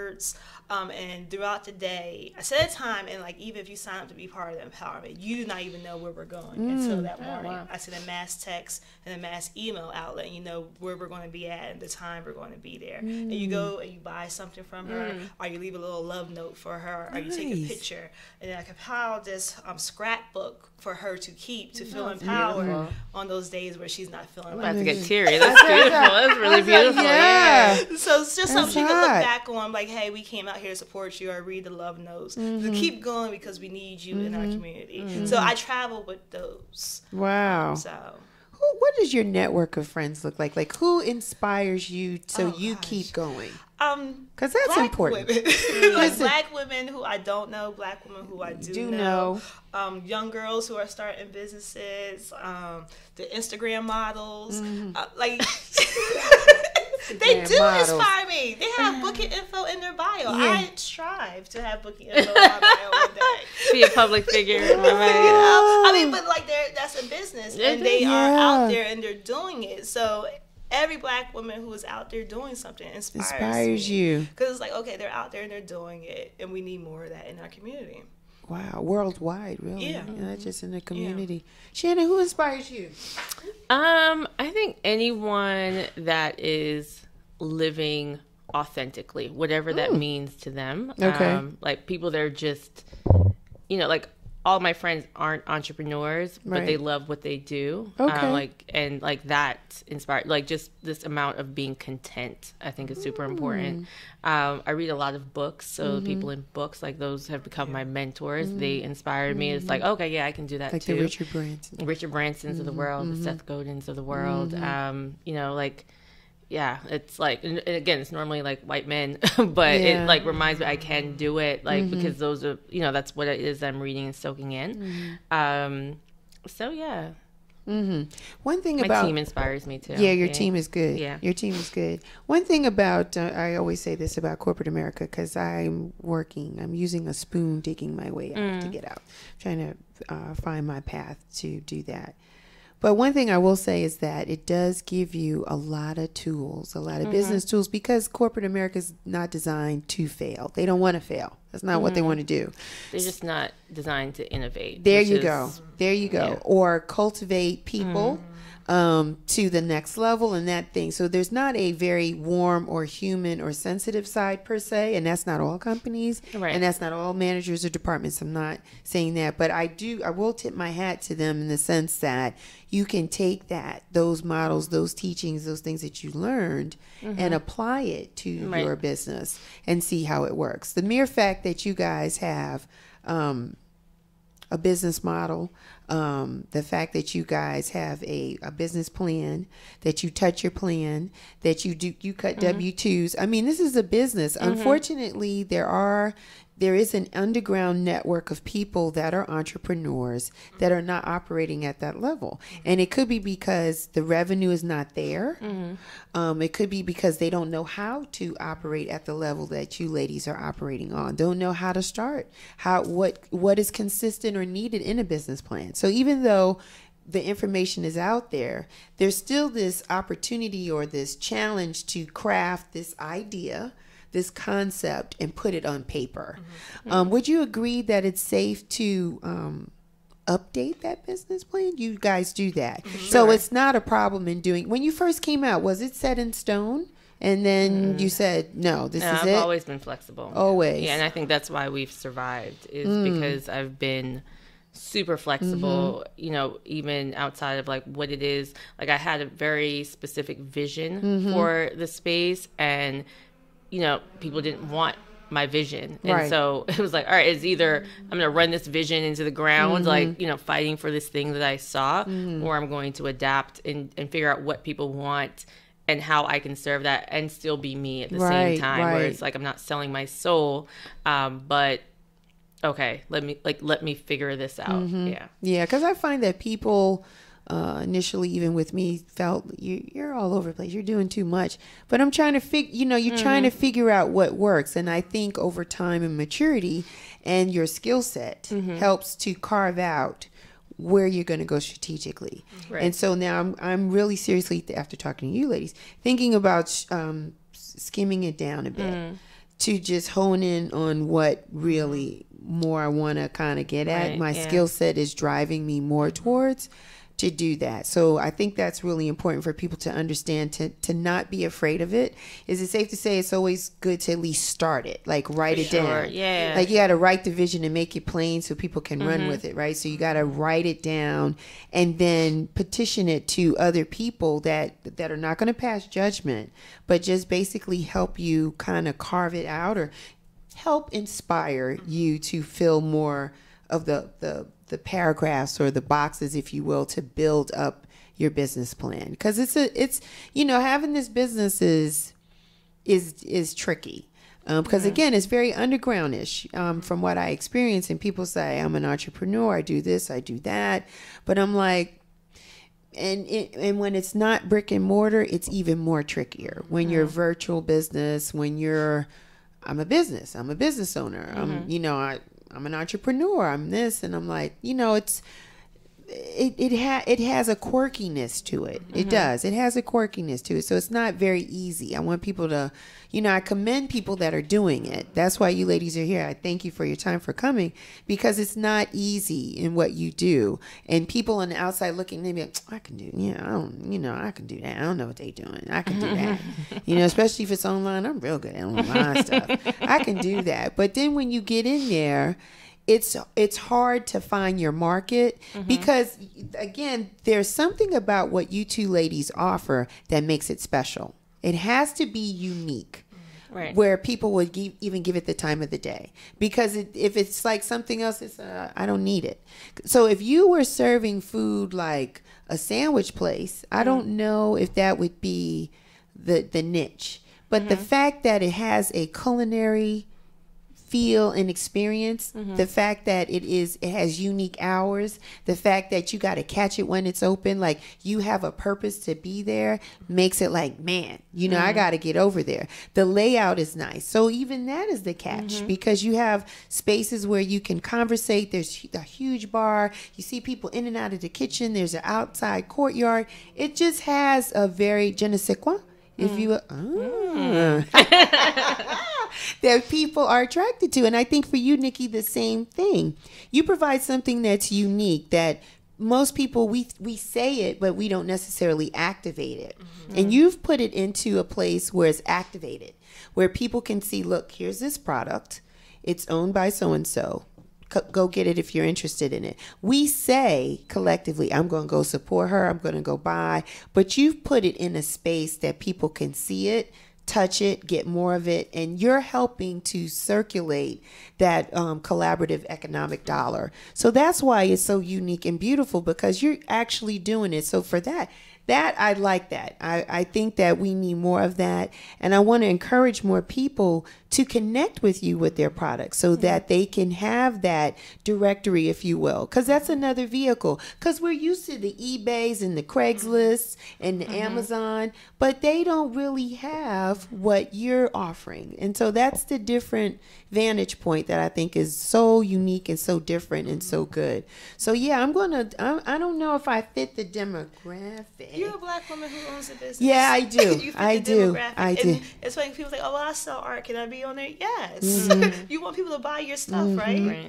D: And throughout the day, I set a time, and like even if you sign up to be part of the empowerment, you do not even know where we're going until that morning. Wow. I send a mass text and a mass email out letting you know where we're going to be at and the time we're going to be there. And you go and you buy something from her, or you leave a little love note for her, or you take a picture, and then I compile this scrapbook for her to keep to feel empowered on those days where she's not feeling.
C: I'm about to get teary. That's beautiful. That's really beautiful.
B: Yeah.
D: So it's just something you can look back on, like, hey, we came out here to support you, or read the love notes. To keep going because we need you in our community. So I travel with those.
B: Wow.
D: So
B: what does your network of friends look like? Like, who inspires you so you keep going? Because that's important.
D: Like black women who I don't know, black women who I do know. Young girls who are starting businesses, the Instagram models, like they do inspire me. They have booking info in their bio. I strive to have booking info in my bio one day.
C: Be a public figure.
D: I mean, but like that's a business, and they are out there and they're doing it. So every black woman who is out there doing something inspires you. Because it's like, okay, they're out there and they're doing it, and we need more of that in our community.
B: Wow, worldwide, really.
D: Yeah.
B: Not just in the community. Shannon, who inspires you?
C: I think anyone that is living authentically, whatever that means to them.
B: Okay.
C: Like people that are just, like all my friends aren't entrepreneurs, but they love what they do.
B: Okay.
C: And that inspired, like just this amount of being content, I think is super important. I read a lot of books. So people in books, like those have become my mentors. They inspired me. It's like, okay, yeah, I can do that
B: like
C: too.
B: Like the
C: Richard Bransons of the world, the Seth Godins of the world. Yeah, it's like, and again, it's normally like white men, but it like reminds me I can do it, like because those are, that's what it is I'm reading and soaking in. So yeah.
B: One thing
C: my
B: about
C: team inspires me too.
B: Yeah, your team is good.
C: Yeah,
B: your team is good. One thing about I always say this about corporate America because I'm using a spoon digging my way out to get out, trying to find my path to do that. But one thing I will say is that it does give you a lot of tools, a lot of business tools, because corporate America is not designed to fail. They don't want to fail. That's not what they want to do.
C: They're just not designed to innovate.
B: There you go. Yeah. Or cultivate people to the next level and that thing. So there's not a very warm or human or sensitive side per se, and that's not all companies, and that's not all managers or departments. I'm not saying that, but I will tip my hat to them in the sense that you can take those models, those teachings, those things that you learned and apply it to your business and see how it works. The mere fact that you guys have a business model, the fact that you guys have a business plan, that you touch your plan, that you cut W-2s. I mean, this is a business. Unfortunately, there is an underground network of people that are entrepreneurs that are not operating at that level. And it could be because the revenue is not there. It could be because they don't know how to operate at the level that you ladies are operating on. Don't know how to start, what is consistent or needed in a business plan. So even though the information is out there, there's still this opportunity or this challenge to craft this idea, this concept, and put it on paper. Would you agree that it's safe to update that business plan, you guys do that. So it's not a problem in doing. When you first came out, was it set in stone? And then you said, no, this is
C: I've
B: it?
C: I've always been flexible.
B: Always.
C: Yeah, and I think that's why we've survived is because I've been super flexible, you know, even outside of like what it is. Like I had a very specific vision for the space, and, you know, people didn't want my vision. And so it was like, all right, it's either I'm going to run this vision into the ground, like, you know, fighting for this thing that I saw, or I'm going to adapt and figure out what people want and how I can serve that and still be me at the same time. Where it's like I'm not selling my soul, but okay, let me figure this out.
B: Yeah, because I find that people initially, even with me, felt you're all over the place. You're doing too much. But I'm trying to you're trying to figure out what works. And I think over time and maturity and your skill set helps to carve out where you're going to go strategically. And so now I'm really seriously, after talking to you ladies, thinking about skimming it down a bit to just hone in on what really more I want to kind of get at. My skill set is driving me more towards to do that. So I think that's really important for people to understand, to not be afraid of it. Is it safe to say it's always good to at least start it, like write it down?
C: Yeah.
B: Like you got to write the vision and make it plain so people can run with it, right? So you got to write it down and then petition it to other people that are not going to pass judgment, but just basically help you kind of carve it out or help inspire you to fill more of the paragraphs or the boxes, if you will, to build up your business plan. Because it's you know, having this business is tricky. Because again, it's very undergroundish from what I experience. And people say, I'm an entrepreneur, I do this, I do that. But I'm like, and when it's not brick and mortar, it's even more trickier. When you're virtual business, when I'm a business owner. I'm an entrepreneur. I'm this, and I'm like, you know, it has a quirkiness to it. It does. It has a quirkiness to it. So it's not very easy. I want people to, you know, I commend people that are doing it. That's why you ladies are here. I thank you for your time for coming, because it's not easy in what you do. And people on the outside looking, they be like, I can do, I can do that. I don't know what they're doing. I can do that. You know, especially if it's online. I'm real good at online stuff. I can do that. But then when you get in there, it's hard to find your market because, again, there's something about what you two ladies offer that makes it special. It has to be unique, where people would even give it the time of the day. Because if it's like something else, it's I don't need it. So if you were serving food like a sandwich place, I don't know if that would be the niche. But the fact that it has a culinary feel and experience, the fact that it has unique hours, the fact that you got to catch it when it's open, like you have a purpose to be there, makes it like, man, you know, I got to get over there. The layout is nice. So even that is the catch, because you have spaces where you can conversate. There's a huge bar. You see people in and out of the kitchen. There's an outside courtyard. It just has a very je ne sais quoi. If you that people are attracted to. And I think for you, Nikki, the same thing. You provide something that's unique that most people, we say it, but we don't necessarily activate it. And you've put it into a place where it's activated, where people can see, look, here's this product. It's owned by so-and-so. Go get it if you're interested in it. We say collectively, I'm going to go support her. I'm going to go buy. But you've put it in a space that people can see it, touch it, get more of it. And you're helping to circulate that collaborative economic dollar. So that's why it's so unique and beautiful, because you're actually doing it. So for that I like that. I think that we need more of that. And I want to encourage more people to connect with you with their products so that they can have that directory, if you will, because that's another vehicle. Because we're used to the eBays and the Craigslist and the Amazon, but they don't really have what you're offering. And so that's the different vantage point that I think is so unique and so different and so good. So yeah, I don't know if I fit the demographic.
D: You're a black woman who owns a business.
B: Yeah, I do.
D: You fit
B: I
D: the
B: do.
D: demographic.
B: I
D: And
B: do.
D: it's like people say, "Oh, well, I sell art. Can I be on there?" Yes.
B: Mm-hmm.
D: You want people to buy your stuff, right?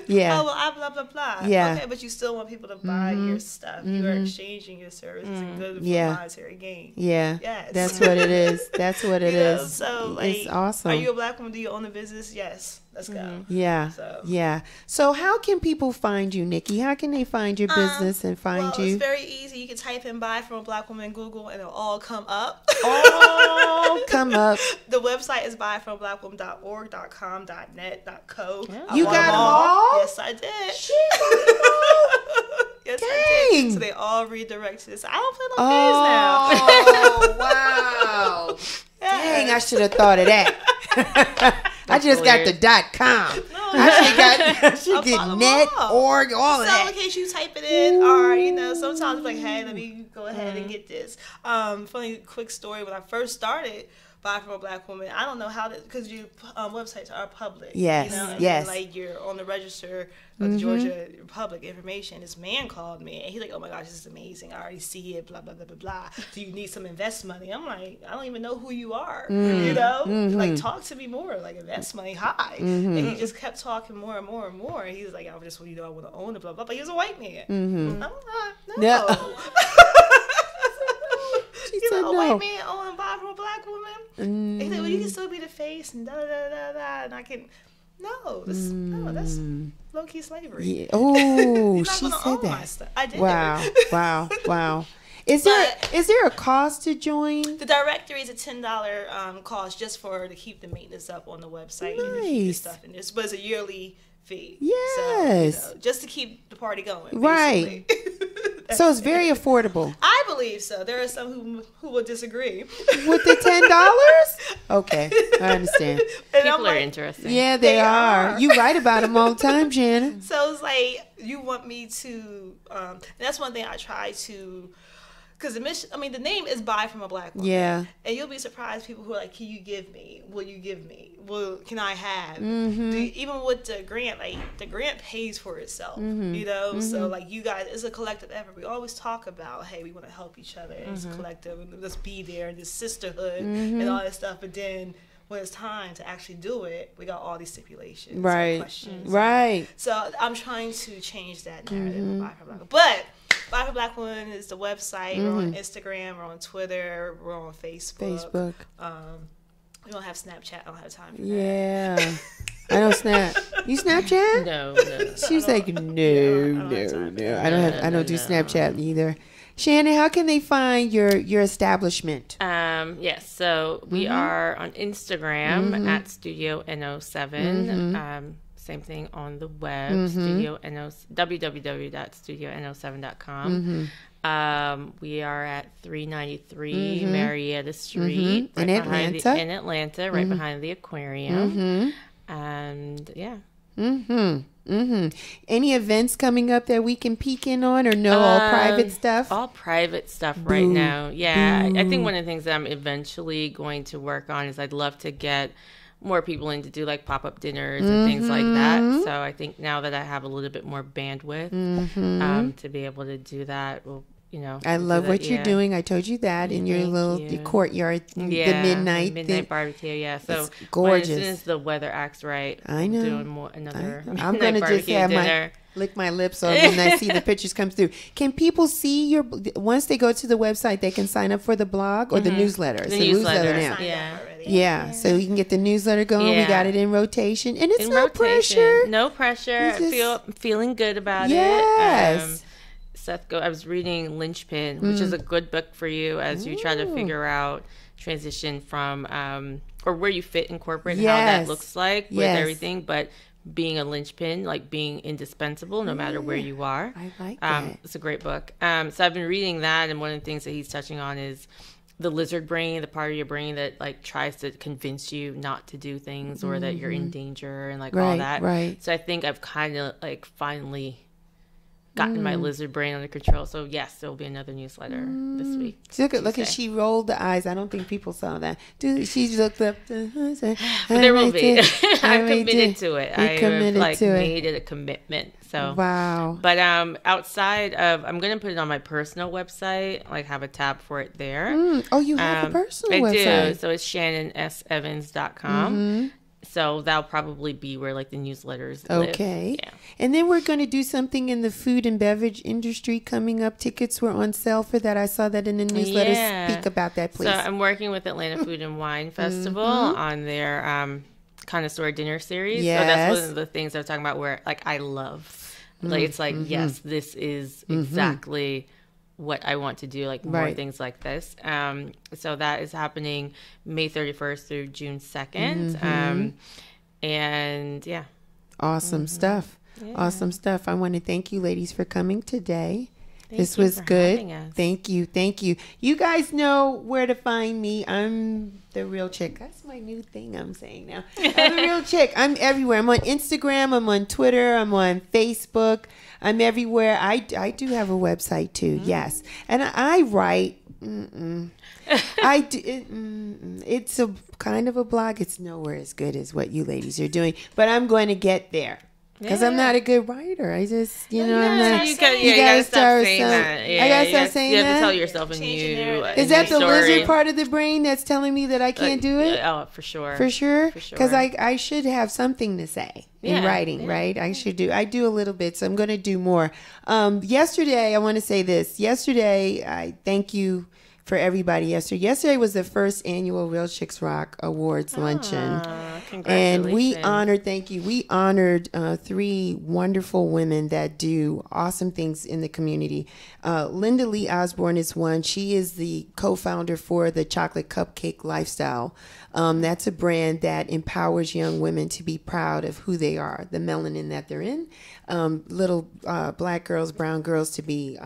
B: Yeah.
D: Oh, well, I blah blah blah.
B: Yeah.
D: Okay, but you still want people to buy your stuff. You are exchanging your services and good for
B: Yeah.
D: monetary gain.
B: Yeah.
D: Yes.
B: That's what it is. That's what it
D: You know,
B: is.
D: so like,
B: It's awesome.
D: Are you a black woman? Do you own a business? Yes. Let's go.
B: Yeah.
D: So.
B: Yeah. So how can people find you, Nikki? How can they find your business and find
D: Well,
B: you?
D: it's very easy. You can type in "buy from a black woman" in Google, and it'll all come up.
B: All come up.
D: The website is buyfromablackwoman.org, .com, .net, .co.
B: You got them all?
D: Yes, I did. Yes, I
B: Dang.
D: did. So they all redirect to this. I don't play no games now.
B: Oh, wow. Dang, I should have thought of that. I just got the .com. I should get net, org, all of
D: So
B: that.
D: in case you type it in, or sometimes it's like, hey, let me go ahead and get this. Funny quick story. When I first started Buy From a Black Woman, I don't know how to, because your websites are public.
B: Yes,
D: You know, and
B: yes.
D: then, like you're on the register of the Georgia Republic information. This man called me and he's like, "Oh my gosh, this is amazing. I already see it. Blah blah blah blah blah. Do you need some invest money?" I'm like, "I don't even know who you are. You know, like talk to me more. Like invest money, hi." And he just kept talking more and more and more. And he was like, "I just want you to know I want to own it." Blah blah. But he was a white man. I'm like, no.
B: No. She
D: You
B: said
D: know, a
B: no.
D: white man owning Buy From a Black Woman. And he said, "Well, you can still be the face and da da da da da." And I can. No, that's low key slavery.
B: Yeah. Oh,
D: You're not
B: she
D: gonna
B: said
D: own my
B: that.
D: stuff. I did.
B: Wow. Is there a cost to join?
D: The directory is a $10 cost just to keep the maintenance up on the website. And keep your
B: Nice.
D: stuff in this, but it's a yearly fee.
B: Yes.
D: So, just to keep the party going.
B: Right.
D: Basically.
B: So it's very affordable.
D: I believe so. There are some who will disagree.
B: With the $10? Okay, I understand.
D: And
C: People
D: I'm
C: are
D: like,
C: interesting.
B: Yeah, they are.
D: are.
B: You write about them all the time, Shannon.
D: So it's like you want me to. And that's one thing I try to. Because the name is Buy From a Black Woman.
B: Yeah.
D: And you'll be surprised people who are like, "Can you give me? Will you give me? Can I have?" Even with the grant, like the grant pays for itself, you know? So like you guys, it's a collective effort. We always talk about, hey, we want to help each other. And it's a collective. And let's be there and this sisterhood and all that stuff. But then when it's time to actually do it, we got all these stipulations and
B: Right.
D: questions.
B: Right.
D: So I'm trying to change that narrative of Buy From a Black Woman. But Buy From a Black Woman is the website. We're on Instagram. We're on Twitter. We're on Facebook. We don't have Snapchat. I don't have time for that.
B: Yeah. I don't snap. You Snapchat?
C: No.
B: She's like, no. I don't do Snapchat either. Shannon, how can they find your establishment?
C: Yes, so we are on Instagram at Studio NO7. Same thing on the web, www.studiono7.com. We are at 393 Marietta Street,
B: In Atlanta.
C: In Atlanta, right behind the aquarium. And yeah.
B: Any events coming up that we can peek in on, or no, all private stuff?
C: All private stuff right now. Yeah, I think one of the things that I'm eventually going to work on is I'd love to get more people in to do like pop-up dinners and things like that. So I think now that I have a little bit more bandwidth to be able to do that,
B: I love what you're doing. I told you that in your little courtyard, the midnight thing.
C: barbecue. Yeah, so
B: it's gorgeous.
C: As soon as the weather acts right,
B: I know.
C: doing another.
B: I'm gonna just have lick my lips on when I see the pictures come through. Can people see once they go to the website, they can sign up for the blog or the newsletter? It's
C: The
B: the
C: newsletter,
B: now.
C: Yeah.
B: So you can get the newsletter going.
C: Yeah.
B: We got it in rotation, and it's
C: In
B: no
C: rotation.
B: pressure.
C: No pressure.
B: You just-
C: I'm feeling good about
B: Yes.
C: it. I was reading Linchpin, which is a good book for you as you try to figure out transition from or where you fit in corporate, and how that looks like with everything, but being a linchpin, like being indispensable no matter where you are.
B: I like that.
C: It's a great book. So I've been reading that, and one of the things that he's touching on is the lizard brain, the part of your brain that like tries to convince you not to do things or that you're in danger and like all that.
B: Right.
C: So I think I've kind of like finally gotten my lizard brain under control. So yes, there will be another newsletter this week.
B: Look at she rolled the eyes. I don't think people saw that. She looked up.
C: But there will be. I'm committed to it. I have made it a commitment. So
B: wow.
C: But outside of, I'm gonna put it on my personal website. Like have a tab for it there.
B: Oh, you have a personal website.
C: I do. So it's shannonsevans.com. So that'll probably be where like the newsletters live.
B: Okay.
C: Yeah.
B: And then we're going to do something in the food and beverage industry coming up. Tickets were on sale for that. I saw that in the newsletter.
C: Yeah.
B: Speak about that, please.
C: So I'm working with Atlanta Food and Wine Festival on their connoisseur dinner series.
B: Yes.
C: So that's one of the things I was talking about where like I love. Like it's like, yes, this is exactly what I want to do, like more things like this. So that is happening May 31st through June 2nd. And yeah.
B: Awesome stuff. Yeah. Awesome stuff. I want to thank you ladies for coming today. This was good. Thank you. Thank you. You guys know where to find me. I'm the real chick. That's my new thing I'm saying now. I'm the real chick. I'm everywhere. I'm on Instagram. I'm on Twitter. I'm on Facebook. I'm everywhere. I do have a website too. Yes. And I write. I do. It's a kind of a blog. It's nowhere as good as what you ladies are doing. But I'm going to get there. Because I'm not a good writer. I just, I'm not.
C: You gotta stop saying that. Yeah,
B: I gotta stop saying that.
C: You have to tell yourself a new.
B: Is that the lizard part of the brain that's telling me that I can't do it?
C: Oh, for sure.
B: For sure? Because I should have something to say in writing, right? I do a little bit, so I'm going to do more. Yesterday, I want to say this. Yesterday, I thank you for everybody yesterday. Yesterday was the first annual Real Chicks Rock Awards luncheon. And we honored, we honored 3 wonderful women that do awesome things in the community. Linda Lee Osborne is one. She is the co-founder for the Chocolate Cupcake Lifestyle. That's a brand that empowers young women to be proud of who they are, the melanin that they're in. Little black girls, brown girls to be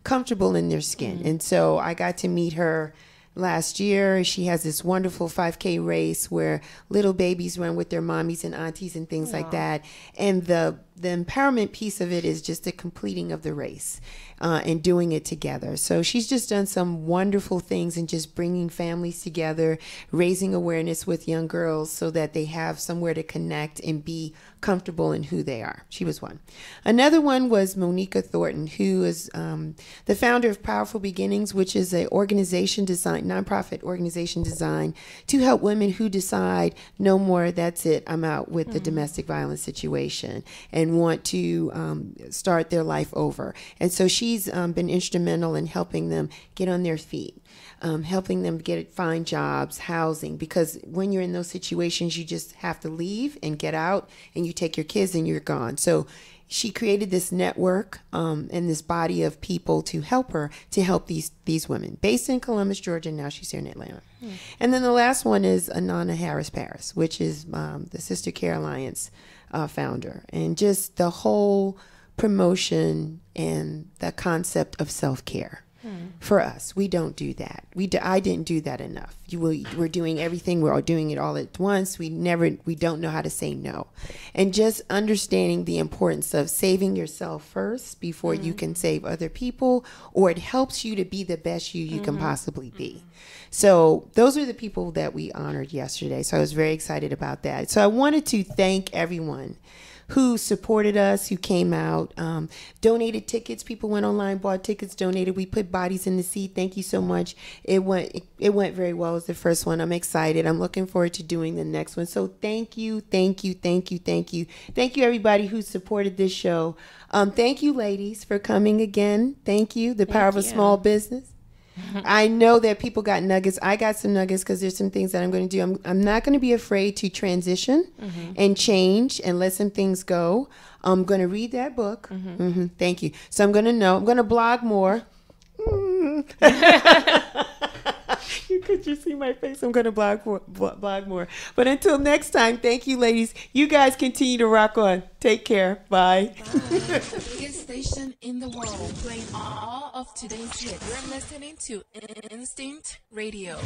B: comfortable in their skin. And so I got to meet her last year. She has this wonderful 5K race where little babies run with their mommies and aunties and things like that. And the empowerment piece of it is just the completing of the race and doing it together. So she's just done some wonderful things and just bringing families together, raising awareness with young girls so that they have somewhere to connect and be comfortable in who they are. She was one. Another one was Monica Thornton, who is the founder of Powerful Beginnings, which is a nonprofit organization designed to help women who decide no more, that's it, I'm out with the domestic violence situation and want to start their life over. And so she's been instrumental in helping them get on their feet. Helping them find jobs, housing, because when you're in those situations, you just have to leave and get out, and you take your kids and you're gone. So she created this network and this body of people to help her to help these women, based in Columbus, Georgia. Now she's here in Atlanta. And then the last one is Anana Harris Paris, which is the Sister Care Alliance founder, and just the whole promotion and the concept of self-care. For us, we don't do that. I didn't do that enough. We're doing everything. We're all doing it all at once. We don't know how to say no. And just understanding the importance of saving yourself first before you can save other people, or it helps you to be the best you can possibly be. So those are the people that we honored yesterday. So I was very excited about that. So I wanted to thank everyone who supported us, who came out, donated tickets. People went online, bought tickets, donated. We put bodies in the seat. Thank you so much. It went very well. It was the first one. I'm excited. I'm looking forward to doing the next one. So thank you, thank you, thank you, thank you. Thank you, everybody who supported this show. Thank you, ladies, for coming again. Thank you. The Power of a Small Business. I know that people got nuggets. I got some nuggets because there's some things that I'm going to do. I'm not going to be afraid to transition and change and let some things go. I'm going to read that book. Thank you. So I'm going to blog more. Could you see my face? I'm going to blog more. But until next time, thank you, ladies. You guys continue to rock on. Take care. Bye.
A: The biggest station in the world, playing all of today's hits. You're listening to Instinct Radio.